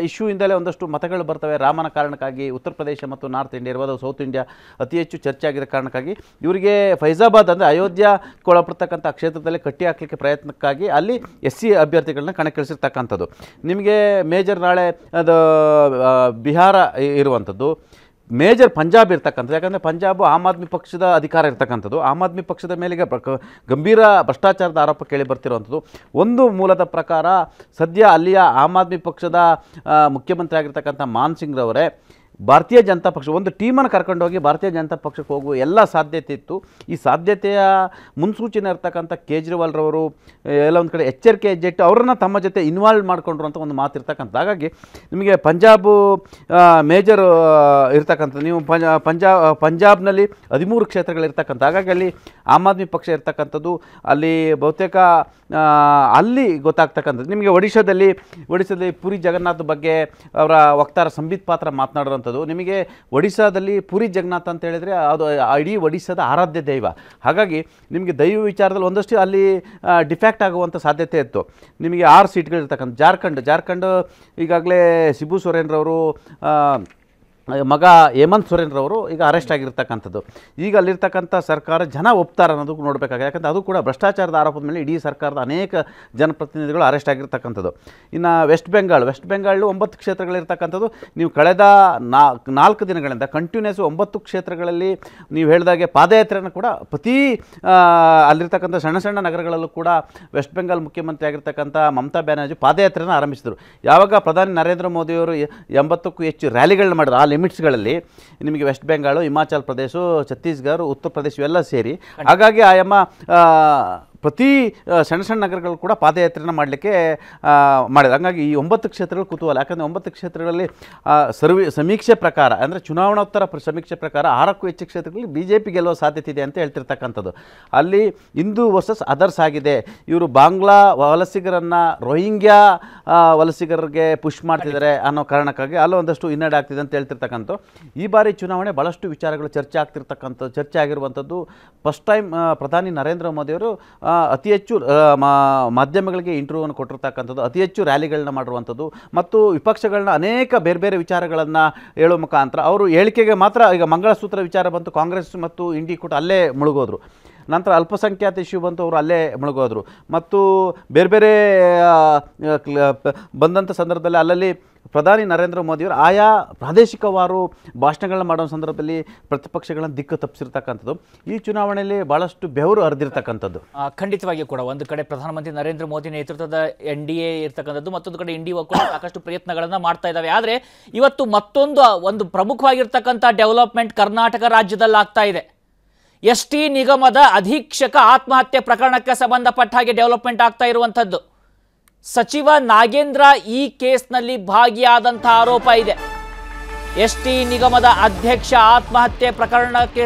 ಇಶ್ಯೂಯಿಂದಲೇ ಒಂದಷ್ಟು ಮತಗಳು ಬರ್ತವೆ. ರಾಮನ ಕಾರಣಕ್ಕಾಗಿ ಉತ್ತರ ಪ್ರದೇಶ ಮತ್ತು ನಾರ್ತ್ ಇಂಡಿಯಾ ಇರ್ಬೋದು, ಸೌತ್ ಇಂಡಿಯಾ ಅತಿ ಹೆಚ್ಚು ಚರ್ಚೆ ಆಗಿರೋ ಕಾರಣಕ್ಕಾಗಿ ಇವರಿಗೆ ಫೈಜಾಬಾದ್ ಅಂದರೆ ಅಯೋಧ್ಯೆಗೊಳಪಡ್ತಕ್ಕಂಥ ಕ್ಷೇತ್ರದಲ್ಲಿ ಕಟ್ಟಿ ಹಾಕಲಿಕ್ಕೆ ಪ್ರಯತ್ನಕ್ಕಾಗಿ ಅಲ್ಲಿ SC ಅಭ್ಯರ್ಥಿಗಳನ್ನ ಕಣಕ್ಕಿಳಿಸಿರ್ತಕ್ಕಂಥದ್ದು. ನಿಮಗೆ ಮೇಜರ್ ನಾಳೆ ಅದು ಬಿಹಾರ ಇರುವಂಥದ್ದು, ಮೇಜರ್ ಪಂಜಾಬ್ ಇರ್ತಕ್ಕಂಥದ್ದು. ಯಾಕಂದರೆ ಪಂಜಾಬ್ ಆಮ್ ಆದ್ಮಿ ಪಕ್ಷದ ಅಧಿಕಾರ ಇರ್ತಕ್ಕಂಥದ್ದು. ಆಮ್ ಆದ್ಮಿ ಪಕ್ಷದ ಮೇಲಿಗೆ ಗಂಭೀರ ಭ್ರಷ್ಟಾಚಾರದ ಆರೋಪ ಕೇಳಿ ಬರ್ತಿರುವಂಥದ್ದು. ಒಂದು ಮೂಲದ ಪ್ರಕಾರ ಸದ್ಯ ಅಲ್ಲಿಯ ಆಮ್ ಆದ್ಮಿ ಪಕ್ಷದ ಮುಖ್ಯಮಂತ್ರಿ ಆಗಿರ್ತಕ್ಕಂಥ ಮಾನ್ ಸಿಂಗ್ ರವರೇ ಭಾರತೀಯ ಜನತಾ ಪಕ್ಷ ಒಂದು ಟೀಮನ್ನು ಕರ್ಕೊಂಡೋಗಿ ಭಾರತೀಯ ಜನತಾ ಪಕ್ಷಕ್ಕೆ ಹೋಗುವ ಎಲ್ಲ ಸಾಧ್ಯತೆ ಇತ್ತು. ಈ ಸಾಧ್ಯತೆಯ ಮುನ್ಸೂಚನೆ ಇರ್ತಕ್ಕಂಥ ಕೇಜ್ರಿವಾಲ್ ರವರು ಎಲ್ಲ ಒಂದು ಕಡೆ ಎಚ್ಚರಿಕೆ ಹೆಜ್ಜೆಟ್ಟು ಅವರನ್ನು ತಮ್ಮ ಜೊತೆ ಇನ್ವಾಲ್ವ್ ಮಾಡಿಕೊಂಡ್ರು ಅಂತ ಒಂದು ಮಾತು ಇರ್ತಕ್ಕಂಥ. ಹಾಗಾಗಿ ನಿಮಗೆ ಪಂಜಾಬು ಮೇಜರ್ ಇರ್ತಕ್ಕಂಥ, ನೀವು ಪಂಜಾಬ್ನಲ್ಲಿ 13 ಕ್ಷೇತ್ರಗಳಿರ್ತಕ್ಕಂಥ, ಹಾಗಾಗಿ ಅಲ್ಲಿ ಆಮ್ ಆದ್ಮಿ ಪಕ್ಷ ಇರ್ತಕ್ಕಂಥದ್ದು ಅಲ್ಲಿ ಬಹುತೇಕ ಅಲ್ಲಿ ಗೊತ್ತಾಗ್ತಕ್ಕಂಥದ್ದು. ನಿಮಗೆ ಒಡಿಶಾದಲ್ಲಿ ಪುರಿ ಜಗನ್ನಾಥ್ ಬಗ್ಗೆ ಅವರ ವಕ್ತಾರ ಸಂಬಿತ್ ಪಾತ್ರ ಮಾತನಾಡುವಂಥದ್ದು. ನಿಮಗೆ ಒಡಿಶಾದಲ್ಲಿ ಪುರಿ ಜಗನ್ನಾಥ್ ಅಂತ ಹೇಳಿದರೆ ಅದು ಇಡೀ ಒಡಿಶಾದ ಆರಾಧ್ಯ ದೈವ. ಹಾಗಾಗಿ ನಿಮಗೆ ದೈವ ವಿಚಾರದಲ್ಲಿ ಒಂದಷ್ಟು ಅಲ್ಲಿ ಡಿಫ್ಯಾಕ್ಟ್ ಆಗುವಂಥ ಸಾಧ್ಯತೆ ಇತ್ತು. ನಿಮಗೆ 6 ಸೀಟ್ಗಳಿರ್ತಕ್ಕಂಥ ಜಾರ್ಖಂಡ್ ಈಗಾಗಲೇ ಶಿಬು ಸೊರೇನ್ರವರು ಮಗ ಹೇಮಂತ್ ಸೊರೇನ್ರವರು ಈಗ ಅರೆಸ್ಟ್ ಆಗಿರ್ತಕ್ಕಂಥದ್ದು. ಈಗ ಅಲ್ಲಿರ್ತಕ್ಕಂಥ ಸರ್ಕಾರ ಜನ ಒಪ್ತಾರೆ ಅನ್ನೋದು ನೋಡಬೇಕಾಗಿದೆ. ಯಾಕಂದರೆ ಅದು ಕೂಡ ಭ್ರಷ್ಟಾಚಾರದ ಆರೋಪದ ಮೇಲೆ ಇಡೀ ಸರ್ಕಾರದ ಅನೇಕ ಜನಪ್ರತಿನಿಧಿಗಳು ಅರೆಸ್ಟ್ ಆಗಿರ್ತಕ್ಕಂಥದ್ದು. ಇನ್ನು ವೆಸ್ಟ್ ಬೆಂಗಾಲ್ 9 ಕ್ಷೇತ್ರಗಳಿರ್ತಕ್ಕಂಥದ್ದು. ನೀವು ಕಳೆದ 4 ದಿನಗಳಿಂದ ಕಂಟಿನ್ಯೂಸ್ 9 ಕ್ಷೇತ್ರಗಳಲ್ಲಿ ನೀವು ಹೇಳಿದಾಗೆ ಪಾದಯಾತ್ರೆಯನ್ನು ಕೂಡ ಅಲ್ಲಿರ್ತಕ್ಕಂಥ ಸಣ್ಣ ನಗರಗಳಲ್ಲೂ ಕೂಡ ವೆಸ್ಟ್ ಬೆಂಗಾಲ್ ಮುಖ್ಯಮಂತ್ರಿ ಆಗಿರ್ತಕ್ಕಂಥ ಮಮತಾ ಬ್ಯಾನರ್ಜಿ ಪಾದಯಾತ್ರೆಯನ್ನು ಆರಂಭಿಸಿದರು. ಯಾವಾಗ ಪ್ರಧಾನಿ ನರೇಂದ್ರ ಮೋದಿಯವರು 80ಕ್ಕೂ ಹೆಚ್ಚು ರ್ಯಾಲಿಗಳನ್ನ ಮಾಡಿದ್ರು, ಆ ಲಿಮಿಟ್ಸ್ಗಳಲ್ಲಿ ನಿಮಗೆ ವೆಸ್ಟ್ ಬೆಂಗಾಳು, ಹಿಮಾಚಲ್ ಪ್ರದೇಶ, ಛತ್ತೀಸ್ಗಢ, ಉತ್ತರ ಪ್ರದೇಶ ಇವೆಲ್ಲ ಸೇರಿ, ಹಾಗಾಗಿ ಪ್ರತಿ ಸಣ್ಣ ನಗರಗಳು ಕೂಡ ಪಾದಯಾತ್ರೆಯನ್ನು ಮಾಡಲಿಕ್ಕೆ ಮಾಡಿದೆ. ಹಾಗಾಗಿ ಈ 9 ಕ್ಷೇತ್ರಗಳು ಕುತೂಹಲ. ಯಾಕಂದರೆ 9 ಕ್ಷೇತ್ರಗಳಲ್ಲಿ ಸಮೀಕ್ಷೆ ಪ್ರಕಾರ, ಅಂದರೆ ಚುನಾವಣೋತ್ತರ ಸಮೀಕ್ಷೆ ಪ್ರಕಾರ 6ಕ್ಕೂ ಹೆಚ್ಚು ಕ್ಷೇತ್ರಗಳಲ್ಲಿ BJP ಗೆಲ್ಲುವ ಸಾಧ್ಯತೆ ಇದೆ ಅಂತ ಹೇಳ್ತಿರ್ತಕ್ಕಂಥದ್ದು. ಅಲ್ಲಿ ಹಿಂದೂ ವರ್ಸಸ್ ಅದರ್ಸ್ ಆಗಿದೆ. ಇವರು ಬಾಂಗ್ಲಾ ವಲಸಿಗರನ್ನು ರೋಹಿಂಗ್ಯಾ ವಲಸಿಗರಿಗೆ ಪುಷ್ ಮಾಡ್ತಿದ್ದಾರೆ ಅನ್ನೋ ಕಾರಣಕ್ಕಾಗಿ ಅಲ್ಲೂ ಒಂದಷ್ಟು ಹಿನ್ನಡೆ ಆಗ್ತಿದೆ ಅಂತ ಹೇಳ್ತಿರ್ತಕ್ಕಂಥ. ಈ ಬಾರಿ ಚುನಾವಣೆ ಭಾಳಷ್ಟು ವಿಚಾರಗಳು ಚರ್ಚೆ ಆಗಿರುವಂಥದ್ದು. ಫಸ್ಟ್ ಟೈಮ್ ಪ್ರಧಾನಿ ನರೇಂದ್ರ ಮೋದಿಯವರು ಅತಿ ಹೆಚ್ಚು ಮಾಧ್ಯಮಗಳಿಗೆ ಇಂಟರ್ವ್ಯೂವನ್ನು ಕೊಟ್ಟಿರ್ತಕ್ಕಂಥದ್ದು, ಅತಿ ಹೆಚ್ಚು ರ್ಯಾಲಿಗಳನ್ನ ಮಾಡಿರುವಂಥದ್ದು ಮತ್ತು ವಿಪಕ್ಷಗಳನ್ನ ಅನೇಕ ಬೇರೆ ವಿಚಾರಗಳನ್ನು ಹೇಳೋ ಮುಖಾಂತರ ಅವರು ಹೇಳಿಕೆಗೆ ಮಾತ್ರ. ಈಗ ಮಂಗಳಸೂತ್ರ ವಿಚಾರ ಬಂತು, ಕಾಂಗ್ರೆಸ್ ಮತ್ತು ಇಂಡಿ ಕೂಟ ಅಲ್ಲೇ ಮುಳುಗೋದ್ರು. ನಂತರ ಅಲ್ಪಸಂಖ್ಯಾತ ಇಶ್ಯೂ ಬಂತು, ಅವರು ಅಲ್ಲೇ ಮುಳುಗೋದ್ರು. ಮತ್ತು ಬೇರೆ ಬೇರೆ ಬಂದಂಥ ಸಂದರ್ಭದಲ್ಲಿ ಅಲ್ಲಲ್ಲಿ ಪ್ರಧಾನಿ ನರೇಂದ್ರ ಮೋದಿಯವರು ಆಯಾ ಪ್ರಾದೇಶಿಕವಾರು ಭಾಷಣಗಳನ್ನ ಮಾಡೋ ಸಂದರ್ಭದಲ್ಲಿ ಪ್ರತಿಪಕ್ಷಗಳನ್ನು ದಿಕ್ಕು ತಪ್ಪಿಸಿರ್ತಕ್ಕಂಥದ್ದು ಈ ಚುನಾವಣೆಯಲ್ಲಿ ಭಾಳಷ್ಟು ಬೆವರು ಹರಿದಿರ್ತಕ್ಕಂಥದ್ದು. ಖಂಡಿತವಾಗಿಯೂ ಕೂಡ ಒಂದು ಕಡೆ ಪ್ರಧಾನಮಂತ್ರಿ ನರೇಂದ್ರ ಮೋದಿ ನೇತೃತ್ವದ NDA ಇರ್ತಕ್ಕಂಥದ್ದು, ಮತ್ತೊಂದು ಕಡೆ NDA ಕೂಡ ಸಾಕಷ್ಟು ಪ್ರಯತ್ನಗಳನ್ನು ಮಾಡ್ತಾ ಇದ್ದಾವೆ. ಆದರೆ ಇವತ್ತು ಒಂದು ಪ್ರಮುಖವಾಗಿರ್ತಕ್ಕಂಥ ಡೆವಲಪ್ಮೆಂಟ್ ಕರ್ನಾಟಕ ರಾಜ್ಯದಲ್ಲಿ ಆಗ್ತಾ ಇದೆ. ST ನಿಗಮದ ಅಧೀಕ್ಷಕ ಆತ್ಮಹತ್ಯೆ ಪ್ರಕರಣಕ್ಕೆ ಸಂಬಂಧಪಟ್ಟ ಹಾಗೆ ಡೆವಲಪ್ಮೆಂಟ್ ಆಗ್ತಾ ಇರುವಂಥದ್ದು. ಸಚಿವ ನಾಗೇಂದ್ರ ಈ ಕೇಸ್ನಲ್ಲಿ ಭಾಗಿಯಾದಂತಹ ಆರೋಪ ಇದೆ. ST ನಿಗಮದ ಅಧ್ಯಕ್ಷ ಆತ್ಮಹತ್ಯೆ ಪ್ರಕರಣಕ್ಕೆ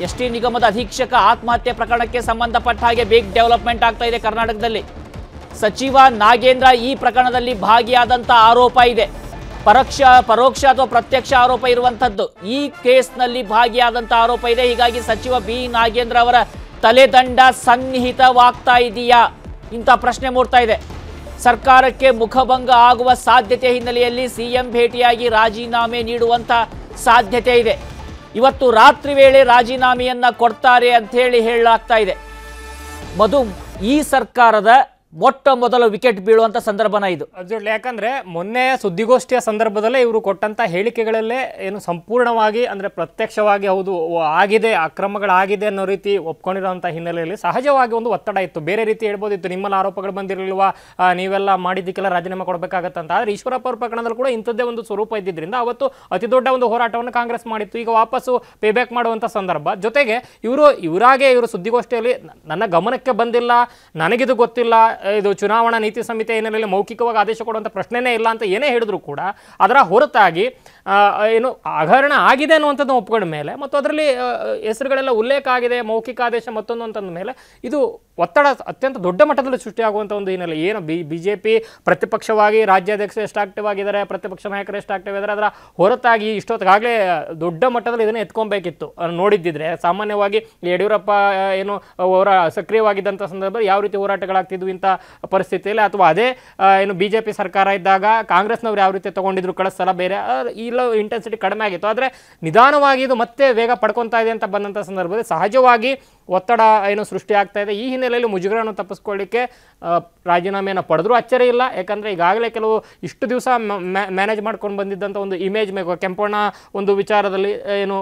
ST ನಿಗಮದ ಅಧೀಕ್ಷಕ ಆತ್ಮಹತ್ಯೆ ಪ್ರಕರಣಕ್ಕೆ ಸಂಬಂಧಪಟ್ಟ ಹಾಗೆ ಬಿಗ್ ಡೆವಲಪ್ಮೆಂಟ್ ಆಗ್ತಾ ಇದೆ ಕರ್ನಾಟಕದಲ್ಲಿ. ಸಚಿವ ನಾಗೇಂದ್ರ ಈ ಪ್ರಕರಣದಲ್ಲಿ ಭಾಗಿಯಾದಂತಹ ಆರೋಪ ಇದೆ. ಪರೋಕ್ಷ ಅಥವಾ ಪ್ರತ್ಯಕ್ಷ ಆರೋಪ ಇರುವಂಥದ್ದು. ಈ ಕೇಸ್ನಲ್ಲಿ ಭಾಗಿಯಾದಂತಹ ಆರೋಪ ಇದೆ. ಹೀಗಾಗಿ ಸಚಿವ B ನಾಗೇಂದ್ರ ಅವರ ತಲೆದಂಡ ಸನ್ನಿಹಿತವಾಗ್ತಾ ಇದೆಯಾ ಇಂಥ ಪ್ರಶ್ನೆ ಮೂಡ್ತಾ ಇದೆ. ಸರ್ಕಾರಕ್ಕೆ ಮುಖಭಂಗ ಆಗುವ ಸಾಧ್ಯತೆ ಹಿನ್ನೆಲೆಯಲ್ಲಿ CM ಭೇಟಿಯಾಗಿ ರಾಜೀನಾಮೆ ನೀಡುವಂಥ ಸಾಧ್ಯತೆ ಇದೆ. ಇವತ್ತು ರಾತ್ರಿ ವೇಳೆ ರಾಜೀನಾಮೆಯನ್ನ ಕೊಡ್ತಾರೆ ಅಂತ ಹೇಳಲಾಗ್ತಾ ಇದೆ. ಮಧು, ಈ ಸರ್ಕಾರದ ಮೊದಲ ವಿಕೆಟ್ ಬೀಳುವಂತ ಸಂದರ್ಭನ ಇದು. ಯಾಕಂದ್ರೆ ಮೊನ್ನೆ ಸುದ್ದಿಗೋಷ್ಠಿಯ ಸಂದರ್ಭದಲ್ಲೇ ಇವರು ಕೊಟ್ಟಂತ ಹೇಳಿಕೆಗಳಲ್ಲೇ ಏನು ಸಂಪೂರ್ಣವಾಗಿ ಅಂದ್ರೆ ಪ್ರತ್ಯಕ್ಷವಾಗಿ ಹೌದು ಆಗಿದೆ, ಅಕ್ರಮಗಳಾಗಿದೆ ಅನ್ನೋ ರೀತಿ ಒಪ್ಕೊಂಡಿರುವಂತ ಹಿನ್ನೆಲೆಯಲ್ಲಿ ಸಹಜವಾಗಿ ಒಂದು ಒತ್ತಡ ಇತ್ತು. ಬೇರೆ ರೀತಿ ಹೇಳ್ಬೋದಿತ್ತು, ನಿಮ್ಮಲ್ಲಿ ಆರೋಪಗಳು ಬಂದಿರಲಿಲ್ವಾ, ನೀವೆಲ್ಲ ಮಾಡಿದ್ದಕ್ಕೆಲ್ಲ ರಾಜೀನಾಮೆ ಕೊಡಬೇಕಾಗತ್ತಂತ. ಆದ್ರೆ ಈಶ್ವರಪ್ಪ ಅವ್ರ ಪ್ರಕರಣದಲ್ಲಿ ಕೂಡ ಇಂಥದ್ದೇ ಒಂದು ಸ್ವರೂಪ ಇದ್ದಿದ್ರಿಂದ ಅವತ್ತು ಅತಿ ದೊಡ್ಡ ಒಂದು ಹೋರಾಟವನ್ನು ಕಾಂಗ್ರೆಸ್ ಮಾಡಿತ್ತು. ಈಗ ವಾಪಸ್ಸು ಪೇಬ್ಯಾಕ್ ಮಾಡುವಂತ ಸಂದರ್ಭ. ಜೊತೆಗೆ ಇವರು ಸುದ್ದಿಗೋಷ್ಠಿಯಲ್ಲಿ ನನ್ನ ಗಮನಕ್ಕೆ ಬಂದಿಲ್ಲ, ನನಗಿದು ಗೊತ್ತಿಲ್ಲ, ಇದು ಚುನಾವಣಾ ನೀತಿ ಸಂಹಿತೆ ಹಿನ್ನೆಲೆಯಲ್ಲಿ ಮೌಖಿಕವಾಗಿ ಆದೇಶ ಕೊಡುವಂಥ ಪ್ರಶ್ನೆನೇ ಇಲ್ಲ ಅಂತ ಏನೇ ಹೇಳಿದ್ರು ಕೂಡ ಅದರ ಹೊರತಾಗಿ ಏನು ಹಗರಣ ಆಗಿದೆ ಅನ್ನುವಂಥದ್ದು ಒಪ್ಕೊಂಡ ಮೇಲೆ ಮತ್ತು ಅದರಲ್ಲಿ ಹೆಸರುಗಳೆಲ್ಲ ಉಲ್ಲೇಖ ಆಗಿದೆ, ಮೌಖಿಕ ಆದೇಶ ಮತ್ತೊಂದು ಅಂತಂದ ಮೇಲೆ ಇದು ಒತ್ತಡ ಅತ್ಯಂತ ದೊಡ್ಡ ಮಟ್ಟದಲ್ಲಿ ಸೃಷ್ಟಿಯಾಗುವಂಥ ಒಂದು ಹಿನ್ನೆಲೆ. ಏನು BJP ಪ್ರತಿಪಕ್ಷವಾಗಿ ರಾಜ್ಯಾಧ್ಯಕ್ಷ ಎಷ್ಟು ಆಕ್ಟಿವ್ ಆಗಿದ್ದಾರೆ, ಪ್ರತಿಪಕ್ಷ ನಾಯಕರು ಎಷ್ಟು ಆಕ್ಟಿವ್ ಇದ್ದಾರೆ, ಅದರ ಹೊರತಾಗಿ ಇಷ್ಟೊತ್ತಿಗಾಗಲೇ ದೊಡ್ಡ ಮಟ್ಟದಲ್ಲಿ ಇದನ್ನು ಎತ್ಕೊಬೇಕಿತ್ತು. ನೋಡಿದ್ದಿದ್ರೆ ಸಾಮಾನ್ಯವಾಗಿ ಯಡಿಯೂರಪ್ಪ ಏನು ಅವರ ಸಕ್ರಿಯವಾಗಿದ್ದಂಥ ಸಂದರ್ಭದಲ್ಲಿ ಯಾವ ರೀತಿ ಹೋರಾಟಗಳಾಗ್ತಿದ್ವು ಇಂಥ ಪರಿಸ್ಥಿತಿಯಲ್ಲಿ, ಅಥವಾ ಅದೇ ಏನು BJP ಸರ್ಕಾರ ಇದ್ದಾಗ ಕಾಂಗ್ರೆಸ್ನವ್ರು ಯಾವ ರೀತಿ ತಗೊಂಡಿದ್ರು ಕಳೆದ ಸಲ ಬೇರೆ ಇಲ್ಲ ಇಂಟೆನ್ಸಿಟಿ ಕಡಿಮೆ ಆಗಿತ್ತು. ಆದರೆ ನಿಧಾನವಾಗಿ ಇದು ಮತ್ತೆ ವೇಗ ಪಡ್ಕೊತಾ ಇದೆ ಅಂತ ಬಂದಂಥ ಸಂದರ್ಭದಲ್ಲಿ ಸಹಜವಾಗಿ ಒತ್ತಡ ಏನು ಸೃಷ್ಟಿ ಆಗ್ತಾ ಇದೆ. ಈ ಹಿನ್ನೆಲೆಯಲ್ಲಿ ಮುಜುಗರನ್ನು ತಪ್ಪಿಸ್ಕೊಳ್ಳಿಕ್ಕೆ ರಾಜೀನಾಮೆಯನ್ನು ಪಡೆದ್ರು ಅಚ್ಚರಿ ಇಲ್ಲ. ಯಾಕಂದರೆ ಈಗಾಗಲೇ ಕೆಲವು ಇಷ್ಟು ದಿವಸ ಮ್ಯಾನೇಜ್ ಮಾಡ್ಕೊಂಡು ಬಂದಿದ್ದಂಥ ಒಂದು ಇಮೇಜ್ ಕೆಂಪಣ್ಣ ಒಂದು ವಿಚಾರದಲ್ಲಿ ಏನು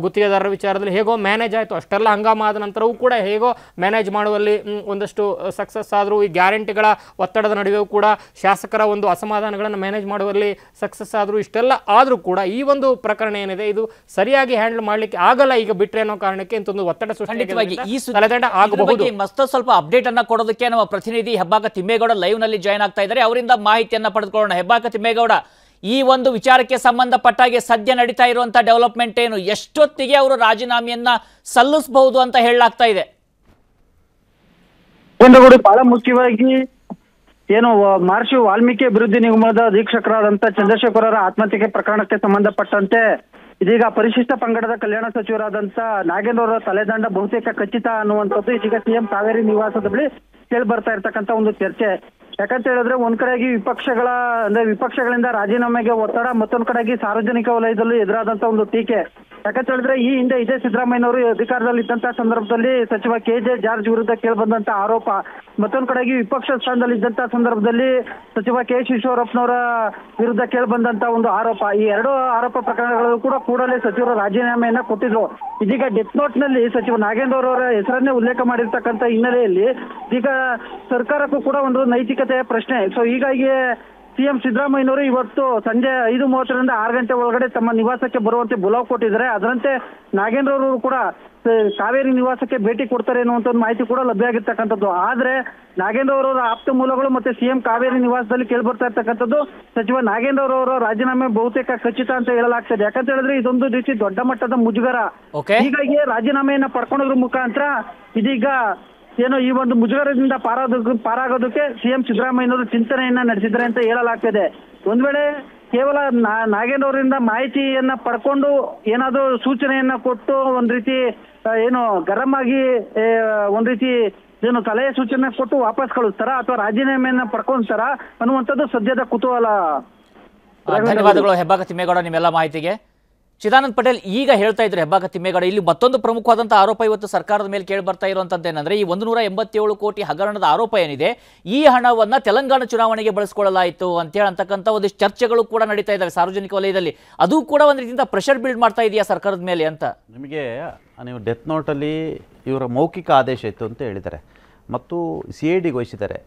ಗುತ್ತಿಗೆದಾರರ ವಿಚಾರದಲ್ಲಿ ಹೇಗೋ ಮ್ಯಾನೇಜ್ ಆಯಿತು, ಅಷ್ಟೆಲ್ಲ ಹಂಗಾಮ ಆದ ನಂತರವೂ ಕೂಡ ಹೇಗೋ ಮ್ಯಾನೇಜ್ ಮಾಡುವಲ್ಲಿ ಒಂದಷ್ಟು ಸಕ್ಸಸ್ ಆದರೂ. ಈ ಗ್ಯಾರಂಟಿಗಳ ಒತ್ತಡದ ನಡುವೆಯೂ ಕೂಡ ಶಾಸಕರ ಒಂದು ಅಸಮಾಧಾನಗಳನ್ನು ಮ್ಯಾನೇಜ್ ಮಾಡುವಲ್ಲಿ ಸಕ್ಸಸ್ ಆದರೂ. ಇಷ್ಟೆಲ್ಲ ಆದರೂ ಕೂಡ ಈ ಒಂದು ಪ್ರಕರಣ ಏನಿದೆ ಇದು ಸರಿಯಾಗಿ ಹ್ಯಾಂಡಲ್ ಮಾಡಲಿಕ್ಕೆ ಆಗಲ್ಲ ಈಗ ಬಿಟ್ಟರೆ ಅನ್ನೋ ಕಾರಣಕ್ಕೆ ಇಂಥೊಂದು ಒತ್ತಡ ಸೃಷ್ಟಿ ಆಗಬಹುದು. ಮತ್ತೊಂದು ಸ್ವಲ್ಪ ಅಪ್ಡೇಟ್ ಅನ್ನ ಕೊಡೋದಕ್ಕೆ ನಮ್ಮ ಪ್ರತಿನಿಧಿ ಹೆಬ್ಬಾಕ ತಿಮ್ಮೇಗೌಡ ಲೈವ್ ನಲ್ಲಿ ಜಾಯ್ನ್ ಆಗ್ತಾ ಇದ್ದಾರೆ. ಅವರಿಂದ ಮಾಹಿತಿಯನ್ನ ಪಡೆದುಕೊಳ್ಳೋಣ. ಹೆಬ್ಬಾಕ ತಿಮ್ಮೇಗೌಡ, ಈ ಒಂದು ವಿಚಾರಕ್ಕೆ ಸಂಬಂಧಪಟ್ಟಾಗೆ ಸದ್ಯ ನಡೀತಾ ಇರುವಂತಹ ಡೆವಲಪ್ಮೆಂಟ್ ಏನು, ಎಷ್ಟೊತ್ತಿಗೆ ಅವರು ರಾಜೀನಾಮೆಯನ್ನ ಸಲ್ಲಿಸಬಹುದು ಅಂತ ಹೇಳಲಾಗ್ತಾ ಇದೆ? ಬಹಳ ಮುಖ್ಯವಾಗಿ ಏನು ಮಹರ್ಷಿ ವಾಲ್ಮೀಕಿ ಅಭಿವೃದ್ಧಿ ನಿಗಮದ ಅಧೀಕ್ಷಕರಾದಂತ ಚಂದ್ರಶೇಖರರ ಆತ್ಮಹತ್ಯೆ ಪ್ರಕರಣಕ್ಕೆ ಸಂಬಂಧಪಟ್ಟಂತೆ ಇದೀಗ ಪರಿಶಿಷ್ಟ ಪಂಗಡದ ಕಲ್ಯಾಣ ಸಚಿವರಾದಂತ ನಾಗೇಂದ್ರ ಅವರ ತಲೆದಂಡ ಬಹುತೇಕ ಖಚಿತ ಅನ್ನುವಂಥದ್ದು ಇದೀಗ CM ಕಾವೇರಿ ನಿವಾಸದ ಬಳಿ ಕೇಳಿ ಬರ್ತಾ ಇರ್ತಕ್ಕಂಥ ಒಂದು ಚರ್ಚೆ. ಯಾಕಂತ ಹೇಳಿದ್ರೆ ಒಂದ್ ಕಡೆಗೆ ವಿಪಕ್ಷಗಳಿಂದ ರಾಜೀನಾಮೆಗೆ ಒತ್ತಡ, ಮತ್ತೊಂದ್ ಕಡೆಗೆ ಸಾರ್ವಜನಿಕ ವಲಯದಲ್ಲಿ ಎದುರಾದಂತ ಒಂದು ಟೀಕೆ. ಯಾಕಂತ ಹೇಳಿದ್ರೆ ಈ ಹಿಂದೆ ಇದೇ ಸಿದ್ದರಾಮಯ್ಯನವರು ಅಧಿಕಾರದಲ್ಲಿ ಇದ್ದಂತಹ ಸಂದರ್ಭದಲ್ಲಿ ಸಚಿವ KJ ಜಾರ್ಜ್ ವಿರುದ್ಧ ಕೇಳಿಬಂದಂತ ಆರೋಪ, ಮತ್ತೊಂದ್ ಕಡೆಗೆ ವಿಪಕ್ಷ ಸ್ಥಾನದಲ್ಲಿ ಇದ್ದಂತಹ ಸಂದರ್ಭದಲ್ಲಿ ಸಚಿವ KH ಈಶ್ವರಪ್ಪನವರ ವಿರುದ್ಧ ಕೇಳಿಬಂದಂತ ಒಂದು ಆರೋಪ. ಈ ಎರಡು ಆರೋಪ ಪ್ರಕರಣಗಳು ಕೂಡ ಕೂಡಲೇ ಸಚಿವರು ರಾಜೀನಾಮೆಯನ್ನ ಕೊಟ್ಟಿದ್ರು. ಇದೀಗ ಡೆತ್ ನೋಟ್ ನಲ್ಲಿ ಸಚಿವ ನಾಗೇಂದ್ರ ಅವರ ಹೆಸರನ್ನೇ ಉಲ್ಲೇಖ ಮಾಡಿರ್ತಕ್ಕಂಥ ಹಿನ್ನೆಲೆಯಲ್ಲಿ ಈಗ ಸರ್ಕಾರಕ್ಕೂ ಕೂಡ ಒಂದು ನೈತಿಕತೆಯ ಪ್ರಶ್ನೆ. ಸೊ ಹೀಗಾಗಿ CM ಸಿದ್ದರಾಮಯ್ಯನವರು ಇವತ್ತು ಸಂಜೆ 5:30ರಿಂದ 6 ಗಂಟೆ ಒಳಗಡೆ ತಮ್ಮ ನಿವಾಸಕ್ಕೆ ಬರುವಂತೆ ಬುಲಾವ್ ಕೊಟ್ಟಿದ್ದಾರೆ. ಅದರಂತೆ ನಾಗೇಂದ್ರ ಅವರು ಕೂಡ ಕಾವೇರಿ ನಿವಾಸಕ್ಕೆ ಭೇಟಿ ಕೊಡ್ತಾರೆ ಅನ್ನುವಂತ ಒಂದು ಮಾಹಿತಿ ಕೂಡ ಲಭ್ಯ ಆಗಿರ್ತಕ್ಕಂಥದ್ದು. ಆದ್ರೆ ನಾಗೇಂದ್ರ ಅವರ ಆಪ್ತ ಮೂಲಗಳು ಮತ್ತೆ CM ಕಾವೇರಿ ನಿವಾಸದಲ್ಲಿ ಕೇಳ್ಬರ್ತಾ ಇರ್ತಕ್ಕಂಥದ್ದು ಸಚಿವ ನಾಗೇಂದ್ರ ಅವರ ರಾಜೀನಾಮೆ ಬಹುತೇಕ ಖಚಿತ ಅಂತ ಹೇಳಲಾಗ್ತದೆ. ಯಾಕಂತ ಹೇಳಿದ್ರೆ ಇದೊಂದು ರೀತಿ ದೊಡ್ಡ ಮಟ್ಟದ ಮುಜುಗರ. ಹೀಗಾಗಿ ರಾಜೀನಾಮೆಯನ್ನ ಪಡ್ಕೊಳ್ಳೋದ್ರ ಮುಖಾಂತರ ಇದೀಗ ಏನು ಈ ಒಂದು ಮುಜುಗರದಿಂದ ಪಾರಾಗೋದಕ್ಕೆ CM ಸಿದ್ದರಾಮಯ್ಯನವರು ಚಿಂತನೆಯನ್ನ ನಡೆಸಿದ್ದಾರೆ ಅಂತ ಹೇಳಲಾಗ್ತದೆ. ಒಂದ್ ವೇಳೆ ಕೇವಲ ನಾಗೇಂದ್ರ ಅವರಿಂದ ಮಾಹಿತಿಯನ್ನ ಪಡ್ಕೊಂಡು ಏನಾದ್ರು ಸೂಚನೆಯನ್ನ ಕೊಟ್ಟು ಒಂದ್ ರೀತಿ ಏನು ಗರಂ ಆಗಿ ಒಂದ್ ರೀತಿ ಏನು ಸಲಹೆ ಸೂಚನೆ ಕೊಟ್ಟು ವಾಪಸ್ ಕಳಿಸ್ತಾರ ಅಥವಾ ರಾಜೀನಾಮೆಯನ್ನ ಪಡ್ಕೊಂತಾರ ಅನ್ನುವಂಥದ್ದು ಸದ್ಯದ ಕುತೂಹಲ. ಧನ್ಯವಾದಗಳು ಹೆಬ್ಬಾಕ ತಿಮ್ಮೇಗೌಡ ನಿಮ್ಮೆಲ್ಲ ಮಾಹಿತಿಗೆ. ಚಿದಾನಂದ್ ಪಟೇಲ್ ಈಗ ಹೇಳ್ತಾ ಇದ್ರು ಹೆಬ್ಬಾಕ ತಿಮ್ಮೇಗೌಡ, ಇಲ್ಲಿ ಮತ್ತೊಂದು ಪ್ರಮುಖವಾದಂಥ ಆರೋಪ ಇವತ್ತು ಸರ್ಕಾರದ ಮೇಲೆ ಕೇಳಿ ಬರ್ತಾ ಇರುವಂಥದ್ದು ಏನಂದ್ರೆ, ಈ 187 ಕೋಟಿ ಹಗರಣದ ಆರೋಪ ಏನಿದೆ, ಈ ಹಣವನ್ನ ತೆಲಂಗಾಣ ಚುನಾವಣೆಗೆ ಬಳಸ್ಕೊಳ್ಳಲಾಯಿತು ಅಂತೇಳಿ ಅಂತಕ್ಕಂಥ ಒಂದಿಷ್ಟು ಚರ್ಚೆಗಳು ಕೂಡ ನಡೀತಾ ಇದ್ದಾವೆ ಸಾರ್ವಜನಿಕ ವಲಯದಲ್ಲಿ. ಅದು ಕೂಡ ಒಂದು ರೀತಿಯಿಂದ ಪ್ರೆಷರ್ ಬಿಲ್ಡ್ ಮಾಡ್ತಾ ಇದೆಯಾ ಸರ್ಕಾರದ ಮೇಲೆ ಅಂತ? ನಿಮಗೆ ನೀವು ಡೆತ್ ನೋಟಲ್ಲಿ ಇವರ ಮೌಖಿಕ ಆದೇಶ ಇತ್ತು ಅಂತ ಹೇಳಿದ್ದಾರೆ ಮತ್ತು CIDಗೆ ವಹಿಸಿದ್ದಾರೆ.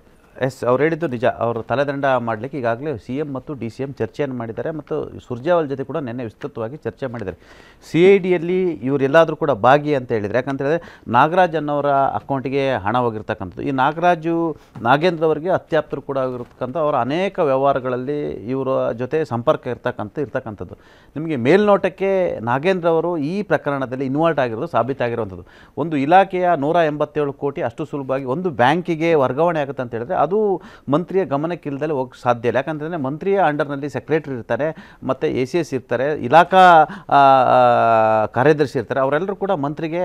ಅವ್ರು ಹೇಳಿದ್ದು ನಿಜ. ಅವರು ತಲೆದಂಡ ಮಾಡಲಿಕ್ಕೆ ಈಗಾಗಲೇ CM ಮತ್ತು DCM ಚರ್ಚೆಯನ್ನು ಮಾಡಿದ್ದಾರೆ ಮತ್ತು ಸುರ್ಜೇವಾಲ ಜೊತೆ ಕೂಡ ನಿನ್ನೆ ವಿಸ್ತೃತವಾಗಿ ಚರ್ಚೆ ಮಾಡಿದ್ದಾರೆ. CIDಯಲ್ಲಿ ಇವರೆಲ್ಲಾದರೂ ಕೂಡ ಭಾಗಿ ಅಂತ ಹೇಳಿದರೆ, ಯಾಕಂತೇಳಿದ್ರೆ ನಾಗರಾಜ್ ಅನ್ನೋರ ಅಕೌಂಟಿಗೆ ಹಣ ಹೋಗಿರ್ತಕ್ಕಂಥದ್ದು. ಈ ನಾಗೇಂದ್ರ ಅವರಿಗೆ ಅತ್ಯಾಪ್ತರು ಕೂಡ ಆಗಿರ್ತಕ್ಕಂಥ ಅವರ ಅನೇಕ ವ್ಯವಹಾರಗಳಲ್ಲಿ ಇವರ ಜೊತೆ ಸಂಪರ್ಕ ಇರ್ತಕ್ಕಂಥದ್ದು. ನಿಮಗೆ ಮೇಲ್ನೋಟಕ್ಕೆ ನಾಗೇಂದ್ರ ಅವರು ಈ ಪ್ರಕರಣದಲ್ಲಿ ಇನ್ವಾಲ್ವ್ ಆಗಿರೋದು ಸಾಬೀತಾಗಿರುವಂಥದ್ದು. ಒಂದು ಇಲಾಖೆಯ 187 ಕೋಟಿ ಅಷ್ಟು ಸುಲಭವಾಗಿ ಒಂದು ಬ್ಯಾಂಕಿಗೆ ವರ್ಗಾವಣೆ ಆಗುತ್ತೆ ಅಂತ ಹೇಳಿದ್ರೆ ಅದು ಮಂತ್ರಿಯ ಗಮನಕ್ಕಿಲ್ಲದಲ್ಲೇ ಹೋಗಕ್ಕೆ ಸಾಧ್ಯ ಇಲ್ಲ. ಯಾಕಂತಂದರೆ ಮಂತ್ರಿಯ ಅಂಡರ್ನಲ್ಲಿ ಸೆಕ್ರೆಟರಿ ಇರ್ತಾರೆ ಮತ್ತು ACS ಇರ್ತಾರೆ, ಇಲಾಖಾ ಕಾರ್ಯದರ್ಶಿ ಇರ್ತಾರೆ, ಅವರೆಲ್ಲರೂ ಕೂಡ ಮಂತ್ರಿಗೆ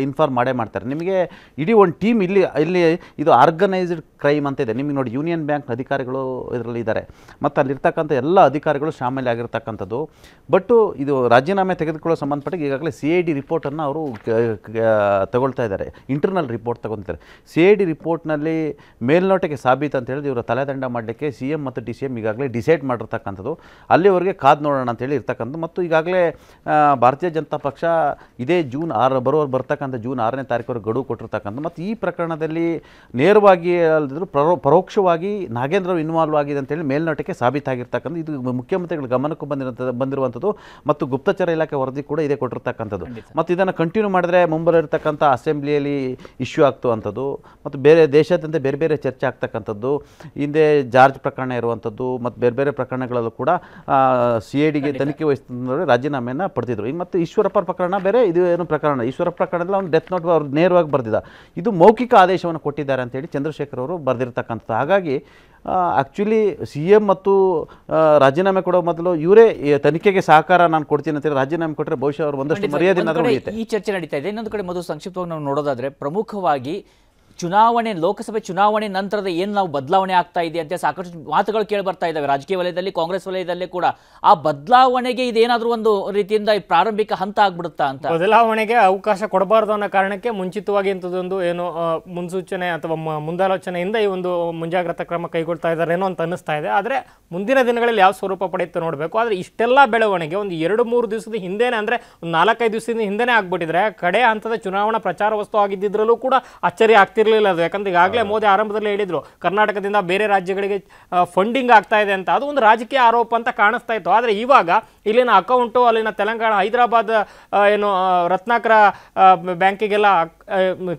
ಇನ್ಫಾರ್ಮ್ ಮಾಡೇ ಮಾಡ್ತಾರೆ. ನಿಮಗೆ ಇಡೀ ಒಂದು ಟೀಮ್ ಇಲ್ಲಿ ಇದು ಆರ್ಗನೈಸ್ಡ್ ಕ್ರೈಮ್ ಅಂತ ಇದೆ. ನಿಮಗೆ ನೋಡಿ, ಯೂನಿಯನ್ ಬ್ಯಾಂಕ್ ಅಧಿಕಾರಿಗಳು ಇದರಲ್ಲಿ ಇದ್ದಾರೆ ಮತ್ತು ಅಲ್ಲಿರ್ತಕ್ಕಂಥ ಎಲ್ಲ ಅಧಿಕಾರಿಗಳು ಶಾಮೀಲ್ ಆಗಿರ್ತಕ್ಕಂಥದ್ದು. ಬಟ್ ಇದು ರಾಜೀನಾಮೆ ತೆಗೆದುಕೊಳ್ಳೋ ಸಂಬಂಧಪಟ್ಟ ಈಗಾಗಲೇ CID ರಿಪೋರ್ಟನ್ನು ಅವರು ತಗೊಳ್ತಾ ಇದ್ದಾರೆ, ಇಂಟರ್ನಲ್ ರಿಪೋರ್ಟ್ ತಗೊಳ್ತಾರೆ. CID ರಿಪೋರ್ಟ್ನಲ್ಲಿ ಮೇಲ್ನೋಟಕ್ಕೆ ಸಾಬೀತು ಅಂತ ಹೇಳಿದ್ರೆ ಇವರ ತಲೆದಂಡ ಮಾಡಲಿಕ್ಕೆ CM ಮತ್ತು DCM ಈಗಾಗಲೇ ಡಿಸೈಡ್ ಮಾಡಿರ್ತಕ್ಕಂಥದ್ದು. ಅಲ್ಲಿವರೆಗೆ ಕಾದು ನೋಡೋಣ ಅಂತೇಳಿ ಇರ್ತಕ್ಕಂಥದ್ದು. ಮತ್ತು ಈಗಾಗಲೇ ಭಾರತೀಯ ಜನತಾ ಪಕ್ಷ ಇದೇ ಬರ್ತಕ್ಕಂಥ ಜೂನ್ 6ನೇ ತಾರೀಕುವರೆಗೆ ಗಡುವು ಕೊಟ್ಟಿರ್ತಕ್ಕಂಥ. ಮತ್ತು ಈ ಪ್ರಕರಣದಲ್ಲಿ ನೇರವಾಗಿ ಅಲ್ಲದಿದ್ದರೂ ಪರೋಕ್ಷವಾಗಿ ನಾಗೇಂದ್ರ ಇನ್ವಾಲ್ವ್ ಆಗಿದೆ ಅಂತೇಳಿ ಮೇಲ್ನೋಟಕ್ಕೆ ಸಾಬೀತಾಗಿರ್ತಕ್ಕಂಥ. ಇದು ಮುಖ್ಯಮಂತ್ರಿಗಳ ಗಮನಕ್ಕೂ ಬಂದಿರುವಂಥದ್ದು ಮತ್ತು ಗುಪ್ತಚರ ಇಲಾಖೆ ವರದಿ ಕೂಡ ಇದೇ ಕೊಟ್ಟಿರ್ತಕ್ಕಂಥದ್ದು. ಮತ್ತು ಇದನ್ನು ಕಂಟಿನ್ಯೂ ಮಾಡಿದ್ರೆ ಮುಂಬರಿರ್ತಕ್ಕಂಥ ಅಸೆಂಬ್ಲಿಯಲ್ಲಿ ಇಶ್ಯೂ ಆಗ್ತುವಂಥದ್ದು ಮತ್ತು ಬೇರೆ ದೇಶಾದ್ಯಂತ ಬೇರೆ ಬೇರೆ ಚರ್ಚೆ ಆಗ್ತಕ್ಕಂಥದ್ದು. ಹಿಂದೆ ಜಾರ್ಜ್ ಪ್ರಕರಣ ಇರುವಂಥದ್ದು ಮತ್ತು ಬೇರೆ ಬೇರೆ ಪ್ರಕರಣಗಳಲ್ಲೂ ಕೂಡ CIDಗೆ ತನಿಖೆ ವಹಿಸಿದ ರಾಜೀನಾಮೆಯನ್ನು ಪಡೆದಿದ್ರು. ಮತ್ತು ಈಶ್ವರಪ್ಪ ಪ್ರಕರಣ ಬೇರೆ, ಇದು ಏನು ಪ್ರಕರಣ, ಈಶ್ವರಪ್ಪ ಪ್ರಕರಣದಲ್ಲಿ ಅವ್ನು ಡೆತ್ ನೋಟ್ ಅವ್ರು ನೇರವಾಗಿ ಬರೆದಿದ್ದ. ಇದು ಮೌಖಿಕ ಆದೇಶವನ್ನು ಕೊಟ್ಟಿದ್ದಾರೆ ಅಂತೇಳಿ ಚಂದ್ರಶೇಖರ್ ಅವರು ಬರೆದಿರ್ತಕ್ಕಂಥದ್ದು. ಹಾಗಾಗಿ ಆ್ಯಕ್ಚುಲಿ CM ಮತ್ತು ರಾಜೀನಾಮೆ ಕೊಡೋ ಮೊದಲು ಇವರೇ ತನಿಖೆಗೆ ಸಹಕಾರ ನಾನು ಕೊಡ್ತೀನಿ ಅಂತೇಳಿ ರಾಜೀನಾಮೆ ಕೊಟ್ಟರೆ ಬಹುಶಃ ಅವರು ಒಂದಷ್ಟು ಮರ್ಯಾದೆ ಈ ಚರ್ಚೆ ನಡೀತಾ ಇದೆ. ಇನ್ನೊಂದು ಕಡೆ ಮೊದಲು ಸಂಕ್ಷಿಪ್ತವಾಗಿ ನಾವು ನೋಡೋದಾದ್ರೆ, ಪ್ರಮುಖವಾಗಿ ಲೋಕಸಭೆ ಚುನಾವಣೆ ನಂತರದ ಏನು ನಾವು ಬದಲಾವಣೆ ಆಗ್ತಾ ಇದೆ ಅಂತ ಸಾಕಷ್ಟು ಮಾತುಗಳು ಕೇಳಿ ಬರ್ತಾ ಇದ್ದಾವೆ ರಾಜಕೀಯ ವಲಯದಲ್ಲಿ, ಕಾಂಗ್ರೆಸ್ ವಲಯದಲ್ಲೇ ಕೂಡ. ಆ ಬದಲಾವಣೆಗೆ ಇದೇನಾದ್ರೂ ಒಂದು ರೀತಿಯಿಂದ ಪ್ರಾರಂಭಿಕ ಹಂತ ಆಗ್ಬಿಡುತ್ತಾ ಅಂತ? ಬದಲಾವಣೆಗೆ ಅವಕಾಶ ಕೊಡಬಾರ್ದು ಅನ್ನೋ ಕಾರಣಕ್ಕೆ ಮುಂಚಿತವಾಗಿ ಇಂಥದ್ದೊಂದು ಏನು ಮುನ್ಸೂಚನೆ ಅಥವಾ ಮುಂದಾಲೋಚನೆಯಿಂದ ಈ ಒಂದು ಮುಂಜಾಗ್ರತಾ ಕ್ರಮ ಕೈಗೊಳ್ತಾ ಇದ್ದಾರೇನೋ ಅಂತ ಅನ್ನಿಸ್ತಾ ಇದೆ. ಆದರೆ ಮುಂದಿನ ದಿನಗಳಲ್ಲಿ ಯಾವ ಸ್ವರೂಪ ಪಡೆಯುತ್ತೆ ನೋಡಬೇಕು. ಆದರೆ ಇಷ್ಟೆಲ್ಲ ಬೆಳವಣಿಗೆ ಒಂದು 2-3 ದಿವಸದ ಹಿಂದೆನೇ, ಅಂದರೆ ಒಂದು 4-5 ದಿವಸದಿಂದ ಹಿಂದೆನೇ ಆಗ್ಬಿಟ್ಟಿದ್ರೆ ಕಡೆ ಹಂತದ ಚುನಾವಣಾ ಪ್ರಚಾರ ವಸ್ತು ಆಗಿದ್ದಿದ್ರಲ್ಲೂ ಕೂಡ ಅಚ್ಚರಿ ಆಗ್ತಿರಲಿಲ್ಲ ಅದು. ಯಾಕಂದ್ರೆ ಈಗಾಗಲೇ ಮೋದಿ ಆರಂಭದಲ್ಲಿ ಹೇಳಿದ್ರು ಕರ್ನಾಟಕದಿಂದ ಬೇರೆ ರಾಜ್ಯಗಳಿಗೆ ಫಂಡಿಂಗ್ ಆಗ್ತಾ ಇದೆ ಅಂತ. ಅದು ಒಂದು ರಾಜಕೀಯ ಆರೋಪ ಅಂತ ಕಾಣಿಸ್ತಾ ಇತ್ತು. ಆದರೆ ಇವಾಗ ಇಲ್ಲಿನ ಅಕೌಂಟು ಅಲ್ಲಿನ ತೆಲಂಗಾಣ, ಹೈದರಾಬಾದ್ ಏನು ರತ್ನಾಕರ ಬ್ಯಾಂಕಿಗೆಲ್ಲ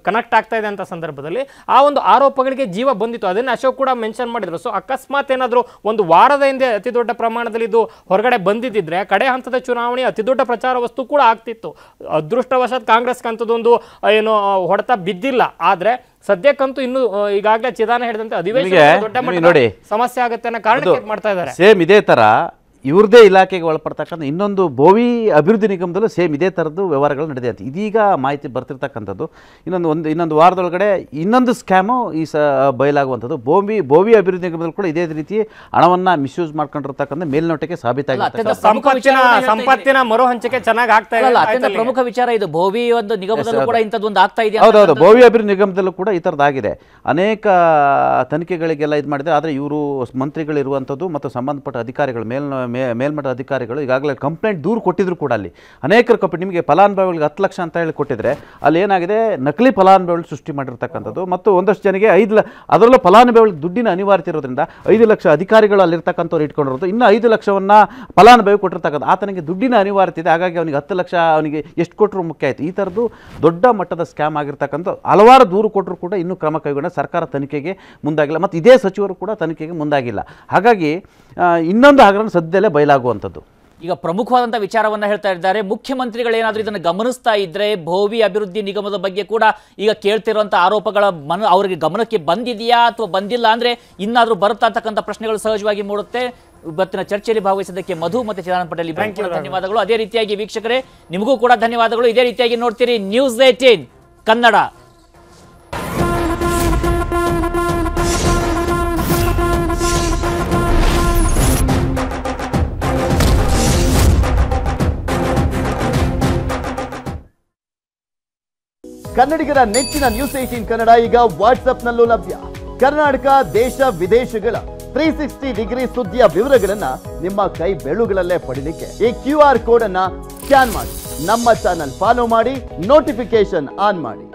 ಕನೆಕ್ಟ್ ಆಗ್ತಾ ಇದೆ ಅಂತ ಸಂದರ್ಭದಲ್ಲಿ ಆ ಒಂದು ಆರೋಪಗಳಿಗೆ ಜೀವ ಬಂದಿತ್ತು. ಅದನ್ನು ಅಶೋಕ್ ಕೂಡ ಮೆನ್ಷನ್ ಮಾಡಿದ್ರು. ಸೊ ಅಕಸ್ಮಾತ್ ಏನಾದರೂ ಒಂದು ವಾರದ ಹಿಂದೆ ಅತಿ ದೊಡ್ಡ ಪ್ರಮಾಣದಲ್ಲಿ ಇದು ಹೊರಗಡೆ ಬಂದಿದ್ದಿದ್ರೆ ಕಡೆ ಹಂತದ ಚುನಾವಣೆ ಅತಿ ದೊಡ್ಡ ಪ್ರಚಾರ ವಸ್ತು ಕೂಡ ಆಗ್ತಿತ್ತು. ಅದೃಷ್ಟವಶಾತ್ ಕಾಂಗ್ರೆಸ್ಗೆ ಅಂಥದ್ದೊಂದು ಏನು ಹೊಡೆತ ಬಿದ್ದಿಲ್ಲ. ಆದರೆ ಸದ್ಯಕ್ಕಂತೂ ಇನ್ನು ಈಗಾಗಲೇ ಚಿದಾನ ಹೇಳಿದಂತೆ ಅಧಿವೇಶನ ದೊಡ್ಡ ಮಟ್ಟದ ಸಮಸ್ಯೆ ಆಗುತ್ತೆ ಅನ್ನೋ ಕಾರಣಕ್ಕೆ ಮಾಡ್ತಾ ಇದ್ದಾರೆ. ಸೇಮ್ ಇದೇ ತರ ಇವ್ರದೇ ಇಲಾಖೆಗೆ ಒಳಪಡ್ತಕ್ಕಂಥ ಇನ್ನೊಂದು ಬೋವಿ ಅಭಿವೃದ್ಧಿ ನಿಗಮದಲ್ಲೂ ಸೇಮ್ ಇದೇ ಥರದ್ದು ವ್ಯವಹಾರಗಳು ನಡೆದಿದೆ ಅಂತ ಇದೀಗ ಮಾಹಿತಿ ಬರ್ತಿರ್ತಕ್ಕಂಥದ್ದು. ಇನ್ನೊಂದು ವಾರದೊಳಗಡೆ ಇನ್ನೊಂದು ಸ್ಕ್ಯಾಮು ಬಯಲಾಗುವಂಥದ್ದು. ಬೋವಿ ಅಭಿವೃದ್ಧಿ ನಿಗಮದಲ್ಲಿ ಕೂಡ ಇದೇ ರೀತಿ ಹಣವನ್ನು ಮಿಸ್ಯೂಸ್ ಮಾಡ್ಕೊಂಡಿರ್ತಕ್ಕಂಥ ಮೇಲ್ನೋಟಕ್ಕೆ ಸಾಬೀತಾಗಿದೆ. ಸಂಪತ್ತಿನ ಮರು ಹಂಚಿಕೆ ಚೆನ್ನಾಗಿ ಆಗ್ತಾ ಇದೆ. ಅತ್ಯಂತ ಪ್ರಮುಖ ವಿಚಾರ ಇದು. ಬೋವಿ ಒಂದು ನಿಗಮದಲ್ಲೂ ಕೂಡ ಇಂಥದ್ದೊಂದು ಆಗ್ತಾ ಇದೆ. ಹೌದೌದು, ಬೋವಿ ಅಭಿವೃದ್ಧಿ ನಿಗಮದಲ್ಲೂ ಕೂಡ ಈ ಥರದ್ದಾಗಿದೆ. ಅನೇಕ ತನಿಖೆಗಳಿಗೆಲ್ಲ ಇದು ಮಾಡಿದರೆ, ಆದರೆ ಇವರು ಮಂತ್ರಿಗಳಿರುವಂಥದ್ದು ಮತ್ತು ಸಂಬಂಧಪಟ್ಟ ಅಧಿಕಾರಿಗಳು ಮೇಲ್ಮಟ್ಟದ ಅಧಿಕಾರಿಗಳು ಈಗಾಗಲೇ ಕಂಪ್ಲೇಂಟ್ ದೂರು ಕೊಟ್ಟಿದ್ರು ಕೂಡ ಅಲ್ಲಿ ಅನೇಕರು ನಿಮಗೆ ಫಲಾನುಭವಿಗಳಿಗೆ 10 ಲಕ್ಷ ಅಂತ ಹೇಳಿ ಕೊಟ್ಟಿದ್ರೆ ಅಲ್ಲಿ ಏನಾಗಿದೆ, ನಕಲಿ ಫಲಾನುಭವಿಗಳು ಸೃಷ್ಟಿ ಮಾಡಿರ್ತಕ್ಕಂಥದ್ದು ಮತ್ತು ಒಂದಷ್ಟು ಜನಕ್ಕೆ ಅದರಲ್ಲೂ ಫಲಾನುಭವಿಗಳಿಗೆ ದುಡ್ಡಿನ ಅನಿವಾರ್ಯತೆ ಇರೋದ್ರಿಂದ 5 ಲಕ್ಷ ಅಧಿಕಾರಿಗಳು ಅಲ್ಲಿರ್ತಕ್ಕಂಥವ್ರು ಇಟ್ಕೊಂಡಿರೋದು, ಇನ್ನು 5 ಲಕ್ಷವನ್ನು ಫಲಾನುಭವಿ ಕೊಟ್ಟಿರ್ತಕ್ಕಂಥ ಆತನಿಗೆ ದುಡ್ಡಿನ ಅನಿವಾರ್ಯತೆ ಇದೆ. ಹಾಗಾಗಿ ಅವನಿಗೆ 10 ಲಕ್ಷ ಅವನಿಗೆ ಎಷ್ಟು ಕೊಟ್ಟರು ಮುಖ್ಯ ಆಯಿತು. ಈ ಥರದ್ದು ದೊಡ್ಡ ಮಟ್ಟದ ಸ್ಕ್ಯಾಮ್ ಆಗಿರ್ತಕ್ಕಂಥ ಹಲವಾರು ದೂರು ಕೊಟ್ಟರು ಕೂಡ ಇನ್ನೂ ಕ್ರಮ ಕೈಗೊಂಡ ಸರ್ಕಾರ ತನಿಖೆಗೆ ಮುಂದಾಗಿಲ್ಲ ಮತ್ತು ಇದೇ ಸಚಿವರು ಕೂಡ ತನಿಖೆಗೆ ಮುಂದಾಗಿಲ್ಲ. ಹಾಗಾಗಿ ಇನ್ನೊಂದು ಹಗರಣ ಸದ್ಯದಲ್ಲೇ ಬಯಲಾಗುವಂಥದ್ದು. ಈಗ ಪ್ರಮುಖವಾದಂಥ ವಿಚಾರವನ್ನು ಹೇಳ್ತಾ ಇದ್ದಾರೆ ಮುಖ್ಯಮಂತ್ರಿಗಳೇನಾದರೂ ಇದನ್ನು ಗಮನಿಸ್ತಾ ಇದ್ರೆ, ಭೋವಿ ಅಭಿವೃದ್ಧಿ ನಿಗಮದ ಬಗ್ಗೆ ಕೂಡ ಈಗ ಕೇಳ್ತಿರುವಂಥ ಆರೋಪಗಳ ಅವರಿಗೆ ಗಮನಕ್ಕೆ ಬಂದಿದೆಯಾ ಅಥವಾ ಬಂದಿಲ್ಲ ಅಂದರೆ ಇನ್ನಾದರೂ ಬರುತ್ತಾ ಅಂತಕ್ಕಂಥ ಪ್ರಶ್ನೆಗಳು ಸಹಜವಾಗಿ ಮೂಡುತ್ತೆ. ಇವತ್ತಿನ ಚರ್ಚೆಯಲ್ಲಿ ಭಾಗವಹಿಸಿದ್ದಕ್ಕೆ ಮಧು ಮತ್ತು ಚಿದಾನಂದ ಪಟೇಲ್ ಧನ್ಯವಾದಗಳು. ಅದೇ ರೀತಿಯಾಗಿ ವೀಕ್ಷಕರೇ ನಿಮಗೂ ಕೂಡ ಧನ್ಯವಾದಗಳು. ಇದೇ ರೀತಿಯಾಗಿ ನೋಡ್ತೀರಿ ನ್ಯೂಸ್ 18 ಕನ್ನಡ. ಕನ್ನಡಿಗರ ನೆಚ್ಚಿನ ನ್ಯೂಸ್ 18 ಕನ್ನಡ ಈಗ ವಾಟ್ಸ್ಆಪ್ನಲ್ಲೂ ಲಭ್ಯ. ಕರ್ನಾಟಕ, ದೇಶ, ವಿದೇಶಗಳ 360 ಡಿಗ್ರಿ ಸುದ್ದಿಯ ವಿವರಗಳನ್ನ ನಿಮ್ಮ ಕೈ ಬೆರಳುಗಳಲ್ಲೇ ಪಡಿಲಿಕ್ಕೆ ಈ QR ಕೋಡ್ ಅನ್ನ ಸ್ಕ್ಯಾನ್ ಮಾಡಿ, ನಮ್ಮ ಚಾನಲ್ ಫಾಲೋ ಮಾಡಿ, ನೋಟಿಫಿಕೇಶನ್ ಆನ್ ಮಾಡಿ.